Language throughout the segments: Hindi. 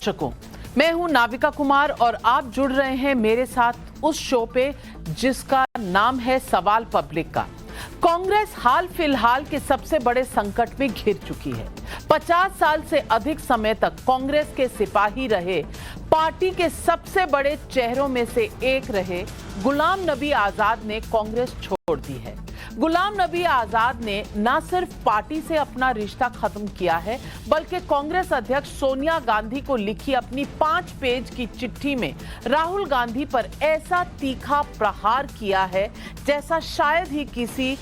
दर्शकों, मैं हूं नाविका कुमार और आप जुड़ रहे हैं मेरे साथ उस शो पे जिसका नाम है सवाल पब्लिक का। कांग्रेस हाल फिलहाल के सबसे बड़े संकट में घिर चुकी है। 50 साल से अधिक समय तक कांग्रेस के सिपाही रहे, पार्टी के सबसे बड़े चेहरों में से एक रहे गुलाम नबी आजाद ने कांग्रेस छोड़ दी है। गुलाम नबी आजाद ने न सिर्फ पार्टी से अपना रिश्ता खत्म किया है, बल्कि कांग्रेस अध्यक्ष सोनिया गांधी को लिखी अपनी 5 पेज की चिट्ठी में राहुल गांधी पर ऐसा तीखा प्रहार किया है जैसा शायद ही किसी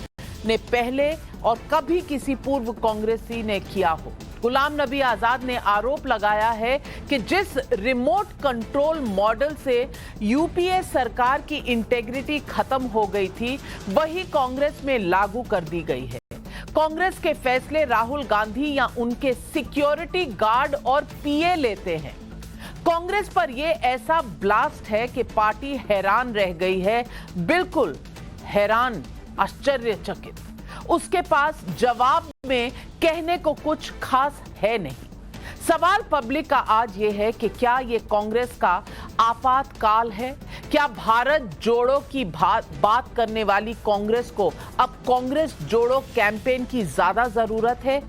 ने पहले और कभी किसी पूर्व कांग्रेसी ने किया हो। गुलाम नबी आजाद ने आरोप लगाया है कि जिस रिमोट कंट्रोल मॉडल से यूपीए सरकार की इंटेग्रिटी खत्म हो गई थी, वही कांग्रेस में लागू कर दी गई है। कांग्रेस के फैसले राहुल गांधी या उनके सिक्योरिटी गार्ड और पीए लेते हैं। कांग्रेस पर यह ऐसा ब्लास्ट है कि पार्टी हैरान रह गई है, बिल्कुल हैरान, आश्चर्यचकित। उसके पास जवाब में कहने को कुछ खास है नहीं। सवाल पब्लिक का आज ये है कि क्या ये कांग्रेस का आपातकाल है? क्या भारत जोड़ो की बात करने वाली कांग्रेस को अब कांग्रेस जोड़ो कैंपेन की ज्यादा जरूरत है?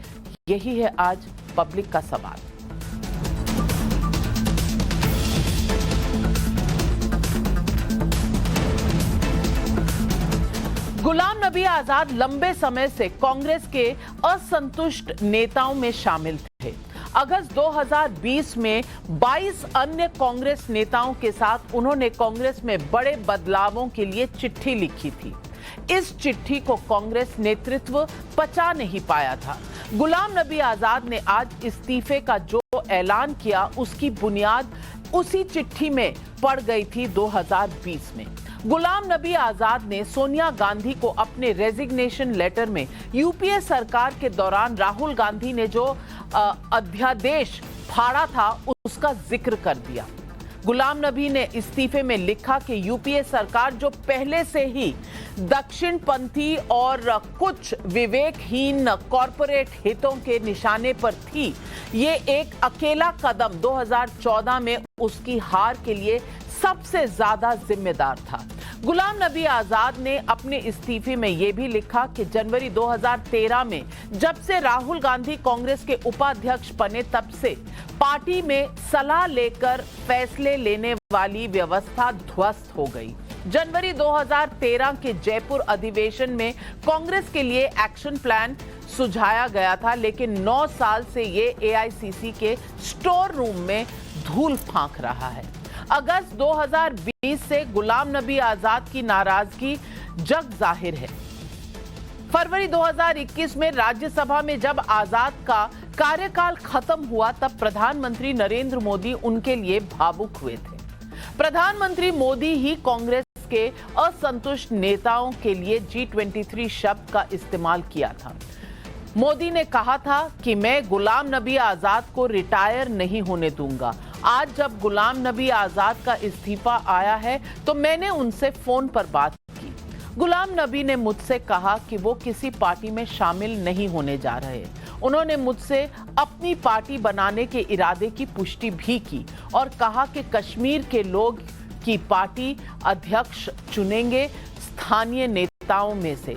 यही है आज पब्लिक का सवाल। गुलाम नबी आजाद लंबे समय से कांग्रेस के असंतुष्ट नेताओं में शामिल थे। अगस्त 2020 में 22 अन्य कांग्रेस नेताओं के साथ उन्होंने कांग्रेस में बड़े बदलावों के लिए चिट्ठी लिखी थी। इस चिट्ठी को कांग्रेस नेतृत्व पचा नहीं पाया था। गुलाम नबी आजाद ने आज इस्तीफे का जो ऐलान किया, उसकी बुनियाद उसी चिट्ठी में पड़ गई थी 2020 में। गुलाम नबी आजाद ने सोनिया गांधी को अपने रेजिग्नेशन लेटर में यूपीए सरकार के दौरान राहुल गांधी ने जो अध्यादेश फाड़ा था उसका जिक्र कर दिया। गुलाम नबी ने इस्तीफे में लिखा कि यूपीए सरकार जो पहले से ही दक्षिणपंथी और कुछ विवेकहीन कॉरपोरेट हितों के निशाने पर थी, ये एक अकेला कदम 2014 में उसकी हार के लिए सबसे ज्यादा जिम्मेदार था। गुलाम नबी आजाद ने अपने इस्तीफे में यह भी लिखा कि जनवरी 2013 में जब से राहुल गांधी कांग्रेस के उपाध्यक्ष बने, तब से पार्टी में सलाह लेकर फैसले लेने वाली व्यवस्था ध्वस्त हो गई। जनवरी 2013 के जयपुर अधिवेशन में कांग्रेस के लिए एक्शन प्लान सुझाया गया था, लेकिन 9 साल से ये एआईसीसी के स्टोर रूम में धूल फांक रहा है। अगस्त 2020 से गुलाम नबी आजाद की नाराजगी जग जाहिर है। फरवरी 2021 में राज्यसभा में जब आजाद का कार्यकाल खत्म हुआ, तब प्रधानमंत्री नरेंद्र मोदी उनके लिए भावुक हुए थे। प्रधानमंत्री मोदी ही कांग्रेस के असंतुष्ट नेताओं के लिए G23 शब्द का इस्तेमाल किया था। मोदी ने कहा था कि मैं गुलाम नबी आजाद को रिटायर नहीं होने दूंगा। आज जब गुलाम नबी आजाद का इस्तीफा आया है तो मैंने उनसे फोन पर बात की। गुलाम नबी ने मुझसे कहा कि वो किसी पार्टी में शामिल नहीं होने जा रहे। उन्होंने मुझसे अपनी पार्टी बनाने के इरादे की पुष्टि भी की और कहा कि कश्मीर के लोग की पार्टी अध्यक्ष चुनेंगे स्थानीय नेताओं में से।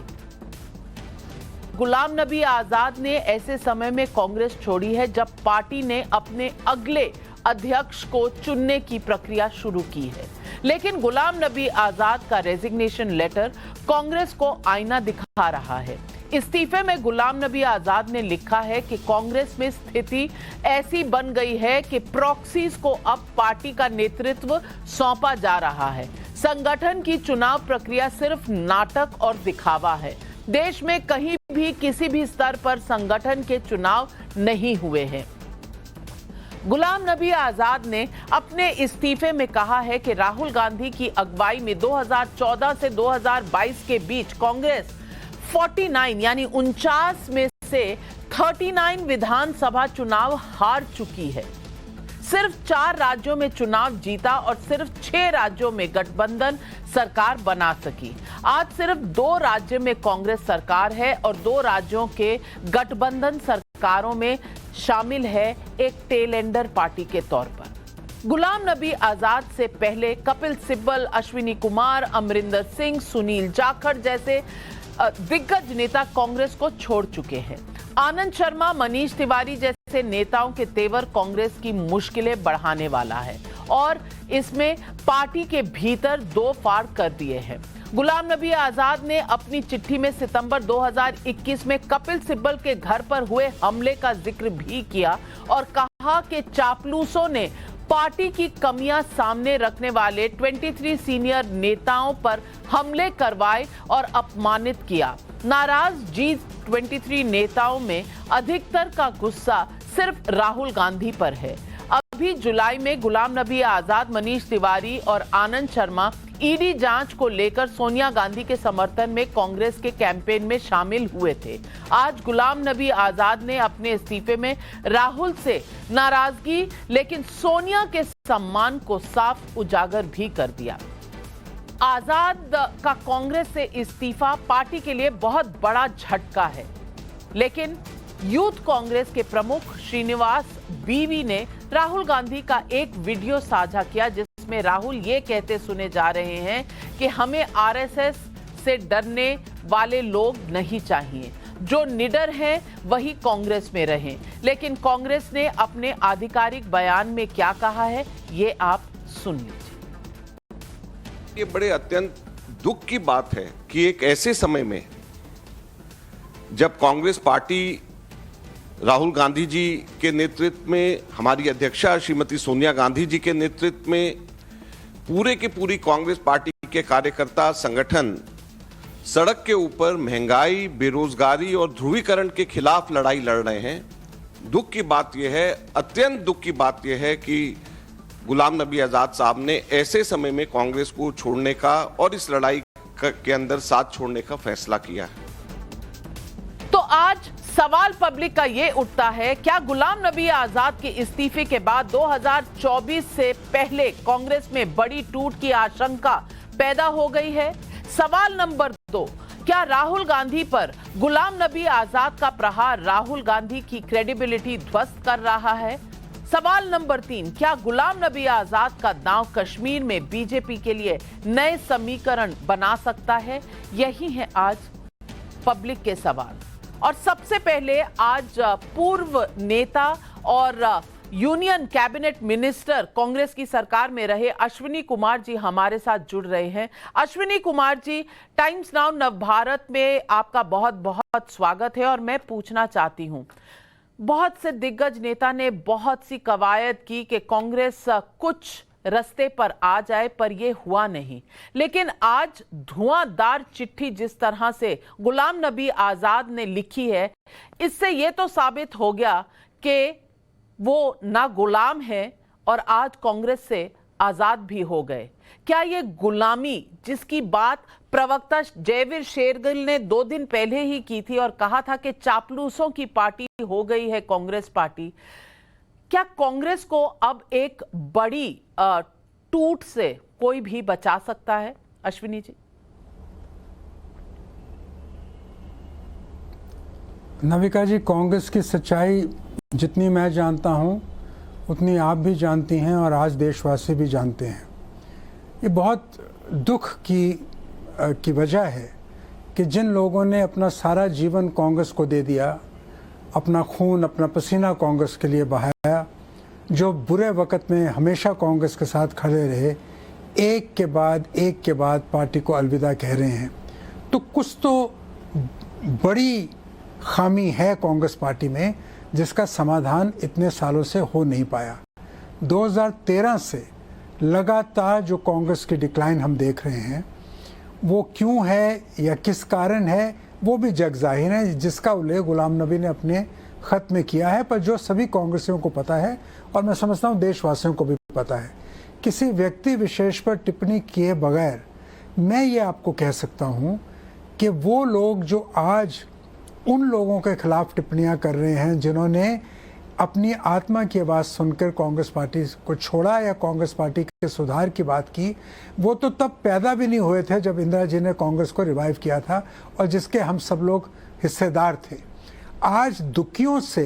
गुलाम नबी आजाद ने ऐसे समय में कांग्रेस छोड़ी है जब पार्टी ने अपने अगले अध्यक्ष को चुनने की प्रक्रिया शुरू की है। लेकिन गुलाम नबी आजाद का रेजिग्नेशन लेटर कांग्रेस को आईना दिखा रहा है। इस्तीफे में गुलाम नबी आजाद ने लिखा है कि कांग्रेस में स्थिति ऐसी बन गई है कि प्रॉक्सीज को अब पार्टी का नेतृत्व सौंपा जा रहा है। संगठन की चुनाव प्रक्रिया सिर्फ नाटक और दिखावा है। देश में कहीं भी किसी भी स्तर पर संगठन के चुनाव नहीं हुए हैं। गुलाम नबी आजाद ने अपने इस्तीफे में कहा है कि राहुल गांधी की अगुवाई में 2014 से 2022 के बीच कांग्रेस 49 यानी 49 में से 39 विधानसभा चुनाव हार चुकी है। सिर्फ 4 राज्यों में चुनाव जीता और सिर्फ 6 राज्यों में गठबंधन सरकार बना सकी। आज सिर्फ 2 राज्यों में कांग्रेस सरकार है और 2 राज्यों के गठबंधन सरकार सरकारों में शामिल है एक टेल एंडर पार्टी के तौर पर। गुलाम नबी आजाद से पहले कपिल सिब्बल, अश्विनी कुमार, अमरिंदर सिंह, सुनील जाखड़ जैसे दिग्गज नेता कांग्रेस को छोड़ चुके हैं। आनंद शर्मा, मनीष तिवारी जैसे नेताओं के तेवर कांग्रेस की मुश्किलें बढ़ाने वाला है और इसमें पार्टी के भीतर दो फाड़ कर दिए हैं। गुलाम नबी आजाद ने अपनी चिट्ठी में सितंबर 2021 में कपिल सिब्बल के घर पर हुए हमले का जिक्र भी किया और कहा कि चापलूसों ने पार्टी की कमियां सामने रखने वाले 23 सीनियर नेताओं पर हमले करवाए और अपमानित किया। नाराज G23 नेताओं में अधिकतर का गुस्सा सिर्फ राहुल गांधी पर है। अभी जुलाई में गुलाम नबी आजाद, मनीष तिवारी और आनंद शर्मा ईडी जांच को लेकर सोनिया गांधी के समर्थन में कांग्रेस के कैंपेन में शामिल हुए थे। आज गुलाम नबी आजाद ने अपने इस्तीफे में राहुल से नाराजगी लेकिन सोनिया के सम्मान को साफ उजागर भी कर दिया। आजाद का कांग्रेस से इस्तीफा पार्टी के लिए बहुत बड़ा झटका है, लेकिन यूथ कांग्रेस के प्रमुख श्रीनिवास बीवी ने राहुल गांधी का एक वीडियो साझा किया जिसमें राहुल ये कहते सुने जा रहे हैं कि हमें आरएसएस से डरने वाले लोग नहीं चाहिए, जो निडर हैं वही कांग्रेस में रहें। लेकिन कांग्रेस ने अपने आधिकारिक बयान में क्या कहा है ये आप सुन लीजिए। ये बड़े अत्यंत दुख की बात है कि एक ऐसे समय में जब कांग्रेस पार्टी राहुल गांधी जी के नेतृत्व में, हमारी अध्यक्षा श्रीमती सोनिया गांधी जी के नेतृत्व में पूरे की पूरी कांग्रेस पार्टी के कार्यकर्ता संगठन सड़क के ऊपर महंगाई, बेरोजगारी और ध्रुवीकरण के खिलाफ लड़ाई लड़ रहे हैं। दुख की बात यह है, अत्यंत दुख की बात यह है कि गुलाम नबी आजाद साहब ने ऐसे समय में कांग्रेस को छोड़ने का और इस लड़ाई के अंदर साथ छोड़ने का फैसला किया है। तो आज सवाल पब्लिक का यह उठता है, क्या गुलाम नबी आजाद के इस्तीफे के बाद 2024 से पहले कांग्रेस में बड़ी टूट की आशंका पैदा हो गई है? सवाल नंबर 2, क्या राहुल गांधी पर गुलाम नबी आजाद का प्रहार राहुल गांधी की क्रेडिबिलिटी ध्वस्त कर रहा है? सवाल नंबर 3, क्या गुलाम नबी आजाद का दांव कश्मीर में बीजेपी के लिए नए समीकरण बना सकता है? यही है आज पब्लिक के सवाल। और सबसे पहले आज पूर्व नेता और यूनियन कैबिनेट मिनिस्टर कांग्रेस की सरकार में रहे अश्विनी कुमार जी हमारे साथ जुड़ रहे हैं। अश्विनी कुमार जी, टाइम्स नाउ नवभारत में आपका बहुत बहुत स्वागत है और मैं पूछना चाहती हूं, बहुत से दिग्गज नेता ने बहुत सी कवायद की कि कांग्रेस कुछ रास्ते पर आ जाए, पर यह हुआ नहीं। लेकिन आज धुआंधार चिट्ठी जिस तरह से गुलाम नबी आजाद ने लिखी है, इससे यह तो साबित हो गया कि वो ना गुलाम है और आज कांग्रेस से आजाद भी हो गए। क्या ये गुलामी जिसकी बात प्रवक्ता जयवीर शेरगिल ने 2 दिन पहले ही की थी और कहा था कि चापलूसों की पार्टी हो गई है कांग्रेस पार्टी, क्या कांग्रेस को अब एक बड़ी टूट से कोई भी बचा सकता है? अश्विनी जी। नविका जी, कांग्रेस की सच्चाई जितनी मैं जानता हूं उतनी आप भी जानती हैं और आज देशवासी भी जानते हैं। ये बहुत दुख की वजह है कि जिन लोगों ने अपना सारा जीवन कांग्रेस को दे दिया, अपना खून, अपना पसीना कांग्रेस के लिए बहाया, जो बुरे वक्त में हमेशा कांग्रेस के साथ खड़े रहे, एक के बाद पार्टी को अलविदा कह रहे हैं। तो कुछ तो बड़ी खामी है कांग्रेस पार्टी में जिसका समाधान इतने सालों से हो नहीं पाया। 2013 से लगातार जो कांग्रेस की डिक्लाइन हम देख रहे हैं, वो क्यों है या किस कारण है वो भी जग जाहिर है, जिसका उल्लेख गुलाम नबी ने अपने खत में किया है, पर जो सभी कांग्रेसियों को पता है और मैं समझता हूँ देशवासियों को भी पता है। किसी व्यक्ति विशेष पर टिप्पणी किए बगैर मैं ये आपको कह सकता हूँ कि वो लोग जो आज उन लोगों के खिलाफ टिप्पणियां कर रहे हैं जिन्होंने अपनी आत्मा की आवाज़ सुनकर कांग्रेस पार्टी को छोड़ा या कांग्रेस पार्टी के सुधार की बात की, वो तो तब पैदा भी नहीं हुए थे जब इंदिरा जी ने कांग्रेस को रिवाइव किया था और जिसके हम सब लोग हिस्सेदार थे। आज दुखियों से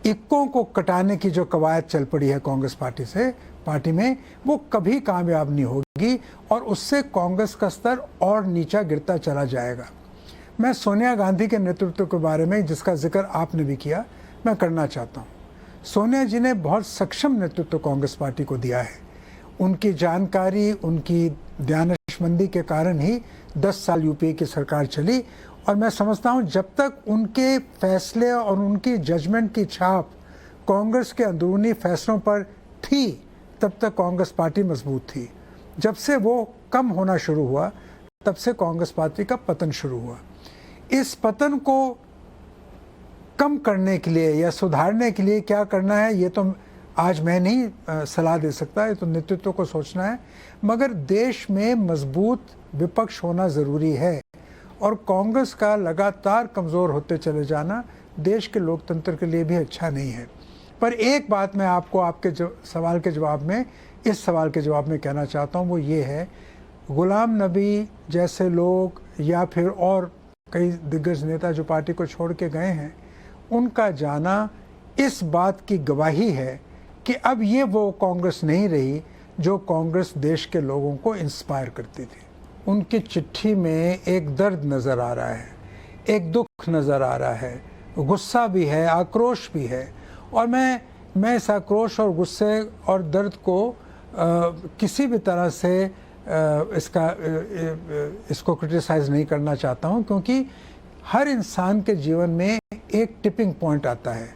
इक्कों को कटाने की जो कवायद चल पड़ी है कांग्रेस पार्टी में, वो कभी कामयाब नहीं होगी और उससे कांग्रेस का स्तर और नीचा गिरता चला जाएगा। मैं सोनिया गांधी के नेतृत्व के बारे में, जिसका जिक्र आपने भी किया, मैं करना चाहता हूँ। सोनिया जी ने बहुत सक्षम नेतृत्व कांग्रेस पार्टी को दिया है। उनकी जानकारी, उनकी ध्यानस्मंदी के कारण ही 10 साल यूपीए की सरकार चली और मैं समझता हूँ जब तक उनके फैसले और उनकी जजमेंट की छाप कांग्रेस के अंदरूनी फैसलों पर थी, तब तक कांग्रेस पार्टी मजबूत थी। जब से वो कम होना शुरू हुआ, तब से कांग्रेस पार्टी का पतन शुरू हुआ। इस पतन को कम करने के लिए या सुधारने के लिए क्या करना है, ये तो आज मैं नहीं सलाह दे सकता, ये तो नेतृत्व को सोचना है। मगर देश में मजबूत विपक्ष होना ज़रूरी है और कांग्रेस का लगातार कमज़ोर होते चले जाना देश के लोकतंत्र के लिए भी अच्छा नहीं है। पर एक बात मैं आपको आपके सवाल के जवाब में, इस सवाल के जवाब में कहना चाहता हूँ, वो ये है, गुलाम नबी जैसे लोग या फिर और कई दिग्गज नेता जो पार्टी को छोड़ के गए हैं, उनका जाना इस बात की गवाही है कि अब ये वो कांग्रेस नहीं रही जो कांग्रेस देश के लोगों को इंस्पायर करती थी। उनकी चिट्ठी में एक दर्द नज़र आ रहा है, एक दुख नज़र आ रहा है, गुस्सा भी है, आक्रोश भी है और मैं इस आक्रोश और गुस्से और दर्द को किसी भी तरह से इसको क्रिटिसाइज़ नहीं करना चाहता हूँ, क्योंकि हर इंसान के जीवन में एक टिपिंग पॉइंट आता है।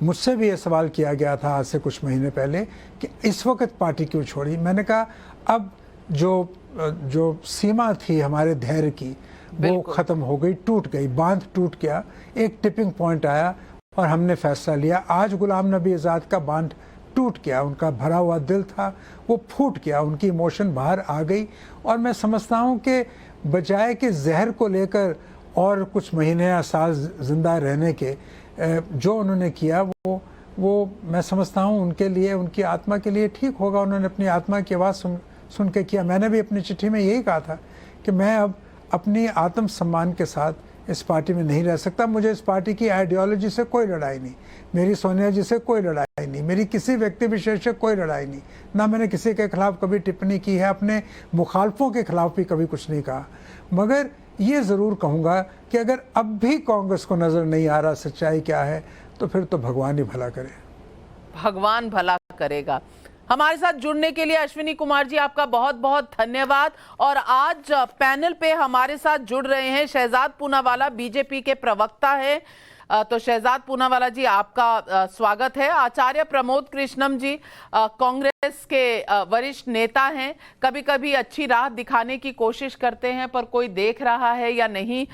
मुझसे भी ये सवाल किया गया था आज से कुछ महीने पहले कि इस वक्त पार्टी क्यों छोड़ी। मैंने कहा अब जो सीमा थी हमारे धैर्य की वो ख़त्म हो गई, टूट गई, बांध टूट गया, एक टिपिंग पॉइंट आया और हमने फैसला लिया। आज गुलाम नबी आज़ाद का बांध टूट गया, उनका भरा हुआ दिल था वो फूट गया, उनकी इमोशन बाहर आ गई और मैं समझता हूँ कि बजाय कि जहर को लेकर और कुछ महीने या साल ज़िंदा रहने के, जो उन्होंने किया वो मैं समझता हूँ उनके लिए, उनकी आत्मा के लिए ठीक होगा। उन्होंने अपनी आत्मा की आवाज़ सुन के किया। मैंने भी अपनी चिट्ठी में यही कहा था कि मैं अब अपनी आत्मसम्मान के साथ इस पार्टी में नहीं रह सकता। मुझे इस पार्टी की आइडियोलॉजी से कोई लड़ाई नहीं, मेरी सोनिया जी से कोई लड़ाई नहीं, मेरी किसी व्यक्ति विशेष से कोई लड़ाई नहीं, ना मैंने किसी के खिलाफ कभी टिप्पणी की है, अपने मुखालफों के खिलाफ भी कभी कुछ नहीं कहा। मगर ये ज़रूर कहूँगा कि अगर अब भी कांग्रेस को नज़र नहीं आ रहा सच्चाई क्या है, तो फिर तो भगवान ही भला करे। भगवान भला करेगा। हमारे साथ जुड़ने के लिए अश्विनी कुमार जी आपका बहुत बहुत धन्यवाद। और आज पैनल पे हमारे साथ जुड़ रहे हैं शहजाद पूनावाला, बीजेपी के प्रवक्ता है। तो शहजाद पूनावाला जी आपका स्वागत है। आचार्य प्रमोद कृष्णम जी कांग्रेस के वरिष्ठ नेता हैं, कभी कभी अच्छी राह दिखाने की कोशिश करते हैं पर कोई देख रहा है या नहीं,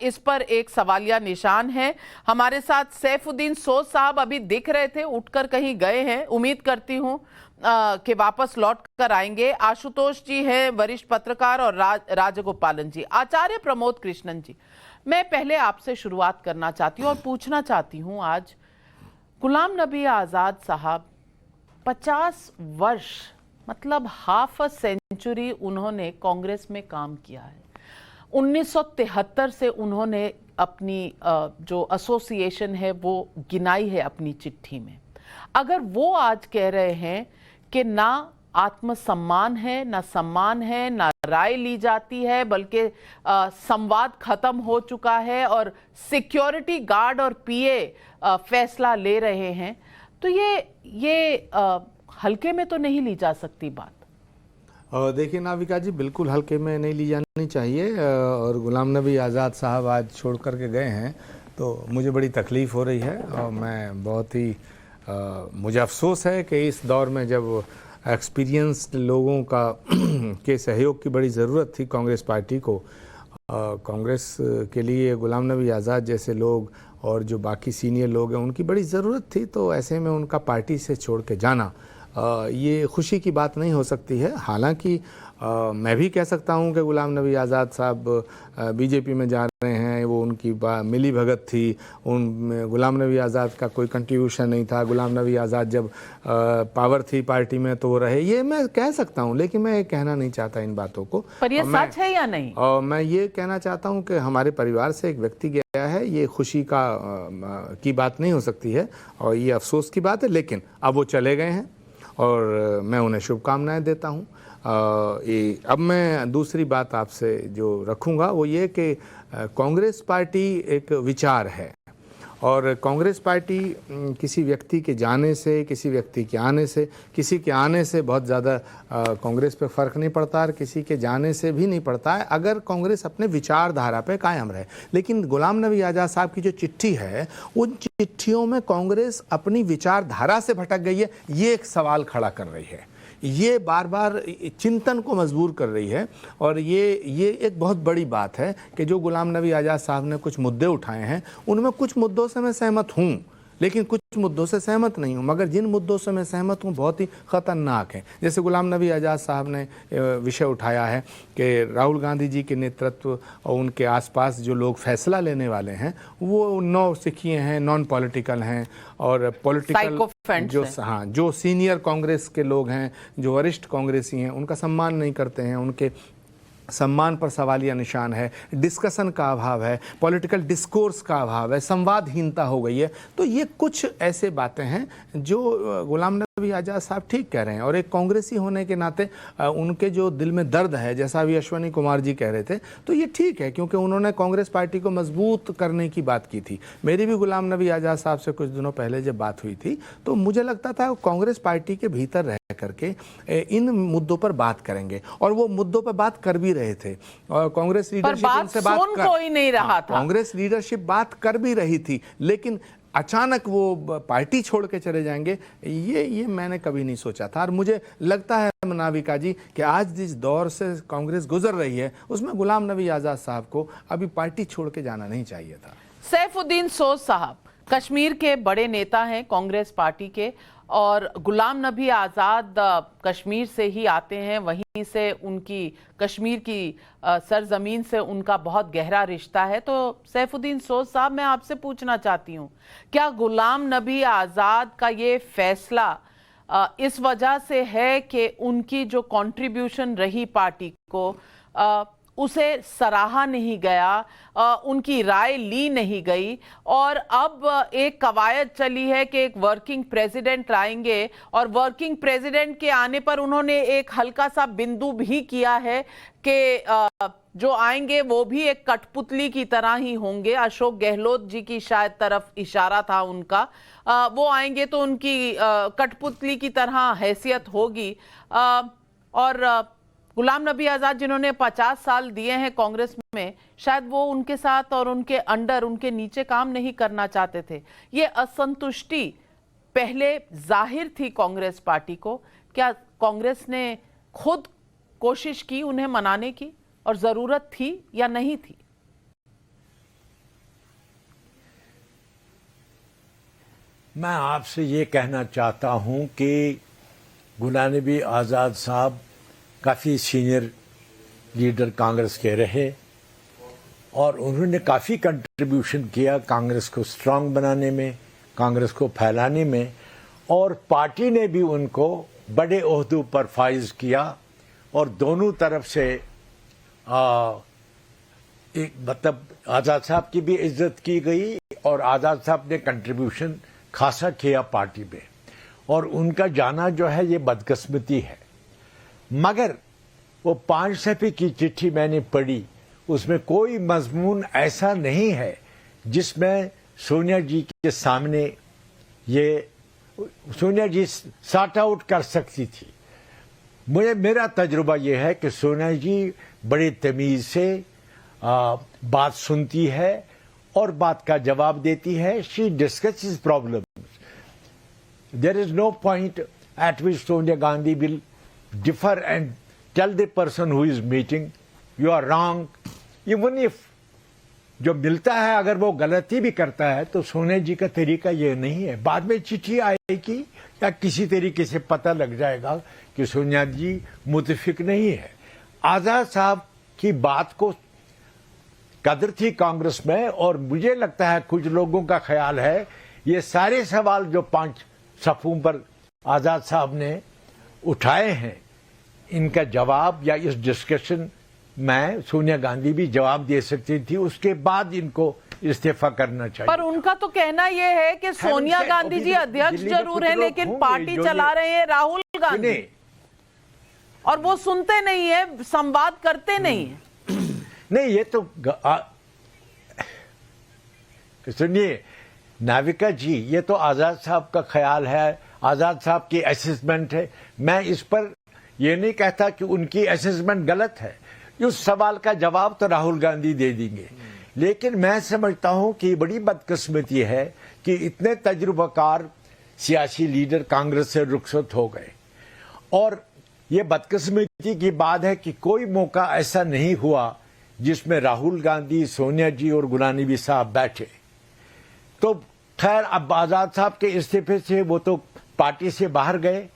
इस पर एक सवालिया निशान है। हमारे साथ सैफुद्दीन सोज साहब अभी दिख रहे थे, उठकर कहीं गए हैं, उम्मीद करती हूँ कि वापस लौट कर आएंगे। आशुतोष जी हैं वरिष्ठ पत्रकार और राजगोपालन जी। आचार्य प्रमोद कृष्णन जी, मैं पहले आपसे शुरुआत करना चाहती हूँ और पूछना चाहती हूँ, आज गुलाम नबी आज़ाद साहब 50 वर्ष मतलब हाफ अ सेंचुरी उन्होंने कांग्रेस में काम किया है। 1973 से उन्होंने अपनी जो एसोसिएशन है वो गिनाई है अपनी चिट्ठी में। अगर वो आज कह रहे हैं कि ना आत्मसम्मान है, ना सम्मान है, ना राय ली जाती है, बल्कि संवाद खत्म हो चुका है और सिक्योरिटी गार्ड और पीए फैसला ले रहे हैं, तो ये हल्के में तो नहीं ली जा सकती बात। देखिए नाविका जी, बिल्कुल हल्के में नहीं ली जानी चाहिए। और गुलाम नबी आज़ाद साहब आज छोड़ कर के गए हैं तो मुझे बड़ी तकलीफ़ हो रही है और मैं बहुत ही मुझे अफसोस है कि इस दौर में जब एक्सपीरियंस्ड लोगों का के सहयोग की बड़ी ज़रूरत थी कांग्रेस पार्टी को, कांग्रेस के लिए गुलाम नबी आज़ाद जैसे लोग और जो बाकी सीनियर लोग हैं उनकी बड़ी ज़रूरत थी, तो ऐसे में उनका पार्टी से छोड़ के जाना ये खुशी की बात नहीं हो सकती है। हालांकि मैं भी कह सकता हूं कि गुलाम नबी आज़ाद साहब बीजेपी में जा रहे हैं, वो उनकी मिली भगत थी, उन गुलाम नबी आज़ाद का कोई कंट्रीब्यूशन नहीं था। गुलाम नबी आज़ाद जब पावर थी पार्टी में तो वो रहे, ये मैं कह सकता हूं, लेकिन मैं ये कहना नहीं चाहता इन बातों को। पर ये सच है या नहीं? और मैं ये कहना चाहता हूं कि हमारे परिवार से एक व्यक्ति गया है, ये खुशी की बात नहीं हो सकती है और ये अफसोस की बात है, लेकिन अब वो चले गए हैं और मैं उन्हें शुभकामनाएं देता हूं। अब मैं दूसरी बात आपसे जो रखूंगा वो ये कि कांग्रेस पार्टी एक विचार है और कांग्रेस पार्टी किसी व्यक्ति के जाने से, किसी व्यक्ति के आने से, किसी के आने से बहुत ज़्यादा कांग्रेस पे फ़र्क नहीं पड़ता और किसी के जाने से भी नहीं पड़ता है, अगर कांग्रेस अपने विचारधारा पे कायम रहे। लेकिन गुलाम नबी आज़ाद साहब की जो चिट्ठी है, उन चिट्ठियों में कांग्रेस अपनी विचारधारा से भटक गई है, ये एक सवाल खड़ा कर रही है। ये बार बार चिंतन को मजबूर कर रही है और ये एक बहुत बड़ी बात है कि जो गुलाम नबी आज़ाद साहब ने कुछ मुद्दे उठाए हैं, उनमें कुछ मुद्दों से मैं सहमत हूँ, लेकिन कुछ मुद्दों से सहमत नहीं हूँ। मगर जिन मुद्दों से मैं सहमत हूँ बहुत ही ख़तरनाक है। जैसे गुलाम नबी आज़ाद साहब ने विषय उठाया है कि राहुल गांधी जी के नेतृत्व और उनके आसपास जो लोग फैसला लेने वाले हैं वो नौसिखिए हैं, नॉन पॉलिटिकल हैं और पॉलिटिकल जो सीनियर कांग्रेस के लोग हैं, जो वरिष्ठ कांग्रेसी हैं, उनका सम्मान नहीं करते हैं, उनके सम्मान पर सवालिया निशान है, डिस्कशन का अभाव है, पॉलिटिकल डिस्कोर्स का अभाव है, संवादहीनता हो गई है। तो ये कुछ ऐसे बातें हैं जो गुलाम नबी आज़ाद साहब ठीक कह रहे हैं और एक कांग्रेसी होने के नाते उनके जो दिल में दर्द है, जैसा अभी अश्वनी कुमार जी कह रहे थे, तो ये ठीक है क्योंकि उन्होंने कांग्रेस पार्टी को मजबूत करने की बात की थी। मेरी भी गुलाम नबी आज़ाद साहब से कुछ दिनों पहले जब बात हुई थी तो मुझे लगता था कांग्रेस पार्टी के भीतर रह करके इन मुद्दों पर बात करेंगे और वो मुद्दों पर बात कर भी रहे थे और कांग्रेस लीडरशिप उनसे बात कोई नहीं रहा था। कांग्रेस लीडरशिप बात कर भी रही थी, लेकिन अचानक वो पार्टी छोड़ के चले जाएंगे, ये मैंने कभी नहीं सोचा था। और मुझे लगता है नाविका जी कि आज जिस दौर से कांग्रेस गुजर रही है उसमें गुलाम नबी आज़ाद साहब को अभी पार्टी छोड़ के जाना नहीं चाहिए था। सैफुद्दीन सोज साहब कश्मीर के बड़े नेता हैं कांग्रेस पार्टी के और गुलाम नबी आज़ाद कश्मीर से ही आते हैं, वहीं से उनकी कश्मीर की सरजमीन से उनका बहुत गहरा रिश्ता है। तो सैफुद्दीन सोज साहब, मैं आपसे पूछना चाहती हूँ, क्या गुलाम नबी आज़ाद का ये फैसला इस वजह से है कि उनकी जो कंट्रीब्यूशन रही पार्टी को उसे सराहा नहीं गया, उनकी राय ली नहीं गई और अब एक कवायद चली है कि एक वर्किंग प्रेसिडेंट लाएंगे और वर्किंग प्रेसिडेंट के आने पर उन्होंने एक हल्का सा बिंदु भी किया है कि जो आएंगे वो भी एक कठपुतली की तरह ही होंगे। अशोक गहलोत जी की शायद तरफ इशारा था उनका, वो आएंगे तो उनकी कठपुतली की तरह हैसियत होगी। और गुलाम नबी आज़ाद जिन्होंने 50 साल दिए हैं कांग्रेस में, शायद वो उनके साथ और उनके अंडर, उनके नीचे काम नहीं करना चाहते थे। ये असंतुष्टि पहले जाहिर थी कांग्रेस पार्टी को, क्या कांग्रेस ने खुद कोशिश की उन्हें मनाने की और जरूरत थी या नहीं थी? मैं आपसे ये कहना चाहता हूं कि गुलाम नबी आज़ाद साहब काफ़ी सीनियर लीडर कांग्रेस के रहे और उन्होंने काफ़ी कंट्रीब्यूशन किया कांग्रेस को स्ट्रांग बनाने में, कांग्रेस को फैलाने में, और पार्टी ने भी उनको बड़े ओहदों पर फाइज किया और दोनों तरफ से एक मतलब आज़ाद साहब की भी इज्जत की गई और आज़ाद साहब ने कंट्रीब्यूशन खासा किया पार्टी में और उनका जाना जो है ये बदकिस्मती है। मगर वो 5 सफ़े की चिट्ठी मैंने पढ़ी, उसमें कोई मजमून ऐसा नहीं है जिसमें सोनिया जी के सामने ये सोनिया जी सॉर्ट आउट कर सकती थी। मेरा तजुर्बा ये है कि सोनिया जी बड़े तमीज़ से बात सुनती है और बात का जवाब देती है। She discusses problems. There is no point at which Sonia Gandhi will differ and tell the person who is meeting you are wrong, even if जो मिलता है अगर वो गलती भी करता है तो सोनिया जी का तरीका ये नहीं है। बाद में चिट्ठी आएगी या किसी तरीके से पता लग जाएगा कि सोनिया जी मुतफिक नहीं है। आजाद साहब की बात को कदर थी कांग्रेस में, और मुझे लगता है कुछ लोगों का ख्याल है ये सारे सवाल जो 5 सफ़ों पर आजाद साहब ने उठाए हैं, इनका जवाब या इस डिस्कशन में सोनिया गांधी भी जवाब दे सकती थी, उसके बाद इनको इस्तीफा करना चाहिए। पर उनका तो कहना यह है कि सोनिया गांधी जी अध्यक्ष जरूर है लेकिन पार्टी चला रहे हैं राहुल गांधी, और वो सुनते नहीं है, संवाद करते नहीं है। नहीं, ये तो सुनिए नाविका जी, ये तो आजाद साहब का ख्याल है, आजाद साहब की असेसमेंट है। मैं इस पर ये नहीं कहता कि उनकी असेसमेंट गलत है, उस सवाल का जवाब तो राहुल गांधी दे देंगे। लेकिन मैं समझता हूं कि बड़ी बदकिस्मती है कि इतने तजुर्बाकार सियासी लीडर कांग्रेस से रुखसत हो गए, और ये बदकिस्मती की बात है कि कोई मौका ऐसा नहीं हुआ जिसमें राहुल गांधी, सोनिया जी और गुलाम नबी साहब बैठे। तो खैर, अब आजाद साहब के इस्तीफे से वो तो पार्टी से बाहर गए,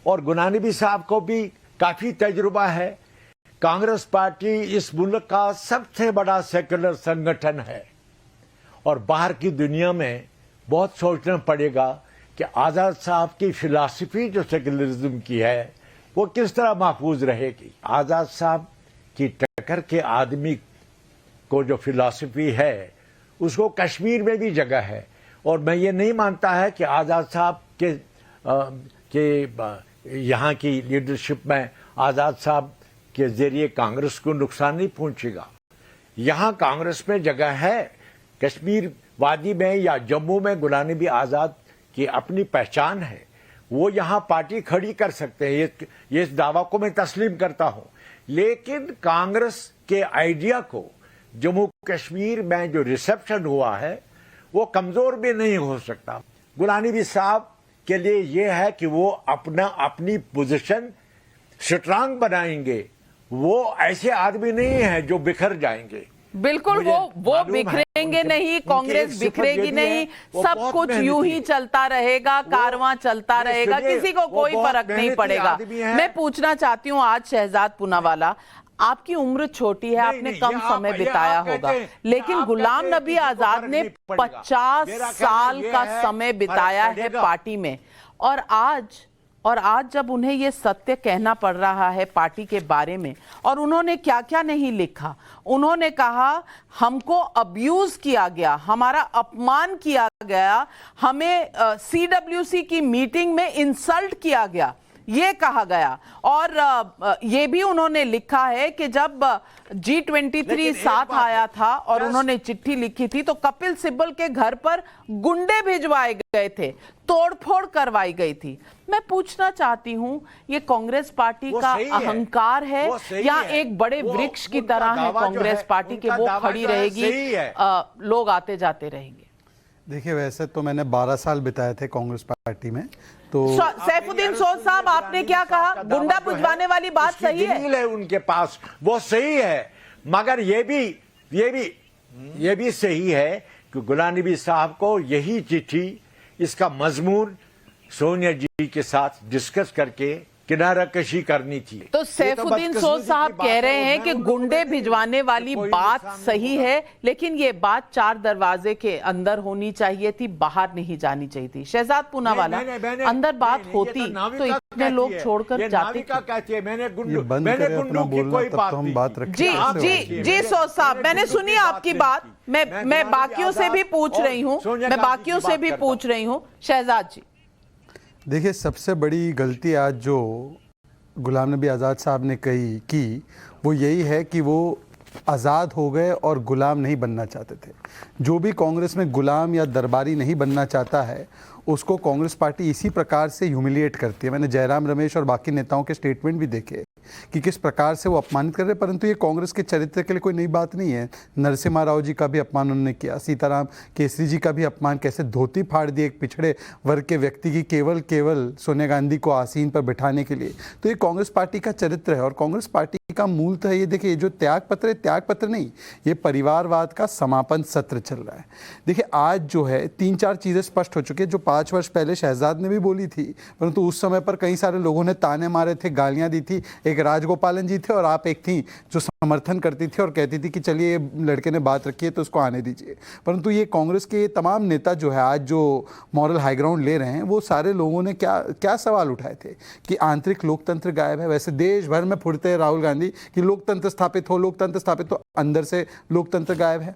और गुलाम नबी साहब को भी काफी तजुर्बा है। कांग्रेस पार्टी इस मुल्क का सबसे बड़ा सेकुलर संगठन है, और बाहर की दुनिया में बहुत सोचना पड़ेगा कि आजाद साहब की फिलॉसफी जो सेकुलरिज्म की है वो किस तरह महफूज रहेगी। आजाद साहब की टक्कर के आदमी को जो फिलॉसफी है उसको कश्मीर में भी जगह है, और मैं ये नहीं मानता है कि आजाद साहब के यहाँ की लीडरशिप में आजाद साहब के जरिए कांग्रेस को नुकसान नहीं पहुंचेगा। यहाँ कांग्रेस में जगह है, कश्मीर वादी में या जम्मू में गुलाम नबी आजाद की अपनी पहचान है, वो यहाँ पार्टी खड़ी कर सकते हैं, ये इस दावा को मैं तस्लीम करता हूँ। लेकिन कांग्रेस के आइडिया को जम्मू कश्मीर में जो रिसेप्शन हुआ है वो कमजोर भी नहीं हो सकता। गुलाम नबी साहब के लिए ये है कि वो अपनी पोजीशन स्ट्रांग बनाएंगे, वो ऐसे आदमी नहीं है जो बिखर जाएंगे। बिल्कुल, वो बिखरेंगे नहीं, कांग्रेस बिखरेगी नहीं, सब कुछ यूं ही चलता रहेगा, कारवां चलता रहेगा, किसी को कोई फर्क नहीं पड़ेगा। मैं पूछना चाहती हूं, आज शहजाद पूनावाला, आपकी उम्र छोटी है, आपने कम समय बिताया होगा, लेकिन गुलाम नबी आजाद ने 50 साल का समय बिताया है पार्टी में, और आज जब उन्हें यह सत्य कहना पड़ रहा है पार्टी के बारे में, और उन्होंने क्या क्या नहीं लिखा। उन्होंने कहा हमको अब्यूज किया गया, हमारा अपमान किया गया, हमें CWC की मीटिंग में इंसल्ट किया गया, ये कहा गया। और ये भी उन्होंने लिखा है कि जब G23 साथ आया था और उन्होंने चिट्ठी लिखी थी तो कपिल सिब्बल के घर पर गुंडे भिजवाए गए थे, तोड़फोड़ करवाई गई थी। मैं पूछना चाहती हूं, ये कांग्रेस पार्टी का अहंकार है या एक बड़े वृक्ष की तरह है कांग्रेस पार्टी के, वो खड़ी रहेगी, लोग आते जाते रहेंगे? देखिए, वैसे तो मैंने 12 साल बिताए थे कांग्रेस पार्टी में। तो सैफुद्दीन सोज साहब, आपने क्या कहा? गुंडा भिजवाने वाली बात सही है उनके पास, वो सही है, मगर ये भी सही है कि गुलाम नबी साहब को यही चिट्ठी, इसका मजमून सोनिया जी के साथ डिस्कस करके किनारा कशी करनी थी। तो सैफुद्दीन सोज साहब कह रहे हैं कि गुंडे भिजवाने वाली बात सही है, लेकिन ये बात 4 दरवाजे के अंदर होनी चाहिए थी, बाहर नहीं जानी चाहिए थी। शहजाद पूनावाला, अंदर बात होती तो इतने लोग छोड़कर जाते। जी सोज साहब, मैंने सुनी आपकी बात, मैं बाकियों से भी पूछ रही हूँ, शहजाद जी। देखिए, सबसे बड़ी गलती आज जो गुलाम नबी आज़ाद साहब ने की वो यही है कि वो आज़ाद हो गए और गुलाम नहीं बनना चाहते थे। जो भी कांग्रेस में गुलाम या दरबारी नहीं बनना चाहता है उसको कांग्रेस पार्टी इसी प्रकार से ह्यूमिलिएट करती है। मैंने जयराम रमेश और बाकी नेताओं के स्टेटमेंट भी देखे कि किस प्रकार से वो अपमानित कर रहे हैं, परंतु ये कांग्रेस के चरित्र के लिए कोई नई बात नहीं है। नरसिम्हा राव जी का भी अपमान उन्होंने किया, सीताराम केसरी जी का भी अपमान, कैसे धोती फाड़ दी एक पिछड़े वर्ग के व्यक्ति की केवल सोनिया गांधी को आसीन पर बिठाने के लिए। तो ये कांग्रेस पार्टी का चरित्र है, और कांग्रेस पार्टी का मूलतः ये देखिए, जो त्याग पत्र है, त्याग पत्र नहीं, ये परिवारवाद का समापन सत्र चल रहा है। देखिए आज जो है 3-4 चीज़ें स्पष्ट हो चुकी है, जो 5 वर्ष पहले शहजाद ने भी बोली थी, परंतु उस समय पर कई सारे लोगों ने ताने मारे थे, गालियां दी थी। एक राजगोपालन जी थे और आप एक थी जो समर्थन करती थी और कहती थी कि चलिए ये लड़के ने बात रखी है तो उसको आने दीजिए। परंतु ये कांग्रेस के तमाम नेता जो है आज जो मॉरल हाई ग्राउंड ले रहे हैं, वो सारे लोगों ने क्या सवाल उठाए थे कि आंतरिक लोकतंत्र गायब है। वैसे देश भर में फुरते राहुल गांधी कि लोकतंत्र स्थापित हो, लोकतंत्र स्थापित, तो अंदर से लोकतंत्र गायब है।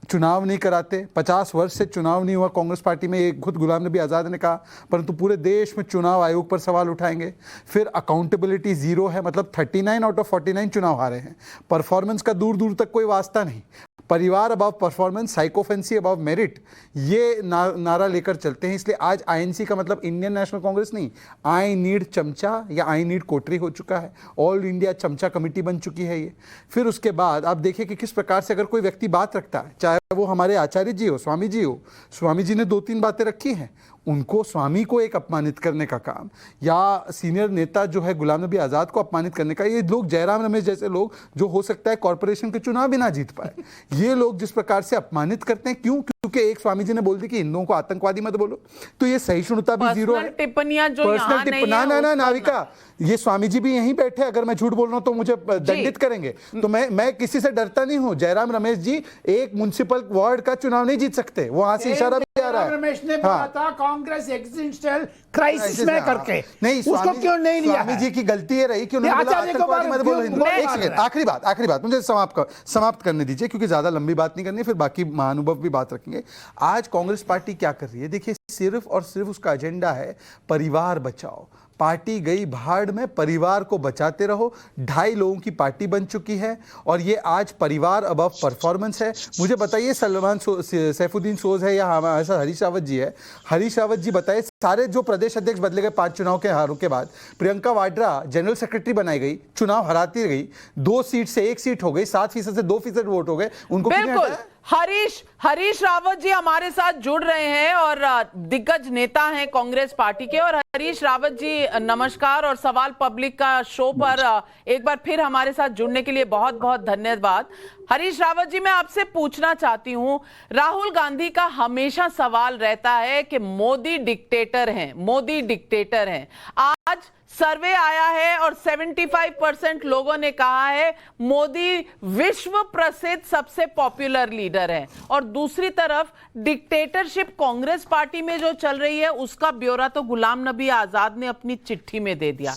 चुनाव नहीं कराते, 50 वर्ष से चुनाव नहीं हुआ कांग्रेस पार्टी में, ये खुद गुलाम नबी आज़ाद ने कहा, परंतु पूरे देश में चुनाव आयोग पर सवाल उठाएंगे। फिर अकाउंटेबिलिटी जीरो है, मतलब 39 आउट ऑफ 49 चुनाव हारे हैं। परफॉर्मेंस का दूर दूर तक कोई वास्ता नहीं। परिवार above performance, sycophancy above merit, ये नारा लेकर चलते हैं। इसलिए आज आईएनसी का मतलब इंडियन नेशनल कांग्रेस नहीं, आई नीड चमचा या आई नीड कोटरी हो चुका है। ऑल इंडिया चमचा कमेटी बन चुकी है ये। फिर उसके बाद आप देखिए कि किस प्रकार से अगर कोई व्यक्ति बात रखता है, चाहे वो हमारे आचार्य जी हो, स्वामी जी हो, स्वामी जी ने 2-3 बातें रखी हैं, उनको, स्वामी को एक अपमानित करने का काम, या सीनियर नेता जो है गुलाम नबी आज़ाद को अपमानित करने का, ये लोग जयराम रमेश जैसे लोग जो हो सकता है कॉर्पोरेशन के चुनाव भी ना जीत पाए, ये लोग जिस प्रकार से अपमानित करते हैं, क्यों? क्योंकि एक स्वामी जी ने बोल दी कि हिंदुओं को आतंकवादी मत बोलो, तो ये सहिष्णुता भी जीरो है। टिप्पणियां जो यहाँ नहीं है, ना नाविका, ये स्वामी जी भी यहीं बैठे, अगर मैं झूठ बोल रहा हूं तो मुझे दंडित करेंगे। तो मैं किसी से डरता नहीं हूं। जयराम रमेश जी एक म्युनिसिपल वार्ड का चुनाव नहीं जीत सकते, वहां से इशारा भी आ रहा है। रमेश ने बोला था कांग्रेस एक्जिस्टेंशियल क्राइसिस में करके, नहीं, उसको क्यों नहीं लिया? स्वामी जी की गलती ये रही कि उन्होंने बोला आतंकवादी मत बोलो हिंदू। एक सेकंड, आखिरी बात मुझे समाप्त करने दीजिए, क्योंकि ज्यादा लंबी बात नहीं करनी, फिर बाकी महानुभव भी बात रखेंगे। आज कांग्रेस पार्टी क्या कर रही है? देखिए, सिर्फ और सिर्फ उसका एजेंडा है परिवार बचाओ। पार्टी गई भाड़ में, परिवार को बचाते रहो। 2.5 लोगों की पार्टी बन चुकी है और ये आज परिवार अबव परफॉर्मेंस है। मुझे बताइए, सलमान सैफुद्दीन सोज है या हमारे साथ हरीश रावत जी है, हरीश रावत जी बताइए, सारे जो प्रदेश अध्यक्ष बदले गए 5 चुनाव के हारों के बाद, प्रियंका वाड्रा जनरल सेक्रेटरी बनाई गई, चुनाव हराती गई, 2 सीट से 1 सीट हो गई, 7% से 2% वोट हो गए, उनको बिल्कुल। हरीश रावत जी हमारे साथ जुड़ रहे हैं और दिग्गज नेता हैं कांग्रेस पार्टी के। और हरीश रावत जी नमस्कार, और सवाल पब्लिक का शो पर एक बार फिर हमारे साथ जुड़ने के लिए बहुत बहुत धन्यवाद। हरीश रावत जी, मैं आपसे पूछना चाहती हूं, राहुल गांधी का हमेशा सवाल रहता है कि मोदी डिक्टेटर हैं, मोदी डिक्टेटर हैं। आज सर्वे आया है और 75% लोगों ने कहा है मोदी विश्व प्रसिद्ध सबसे पॉपुलर लीडर है। और दूसरी तरफ डिक्टेटरशिप कांग्रेस पार्टी में जो चल रही है, उसका ब्यौरा तो गुलाम नबी आजाद ने अपनी चिट्ठी में दे दिया।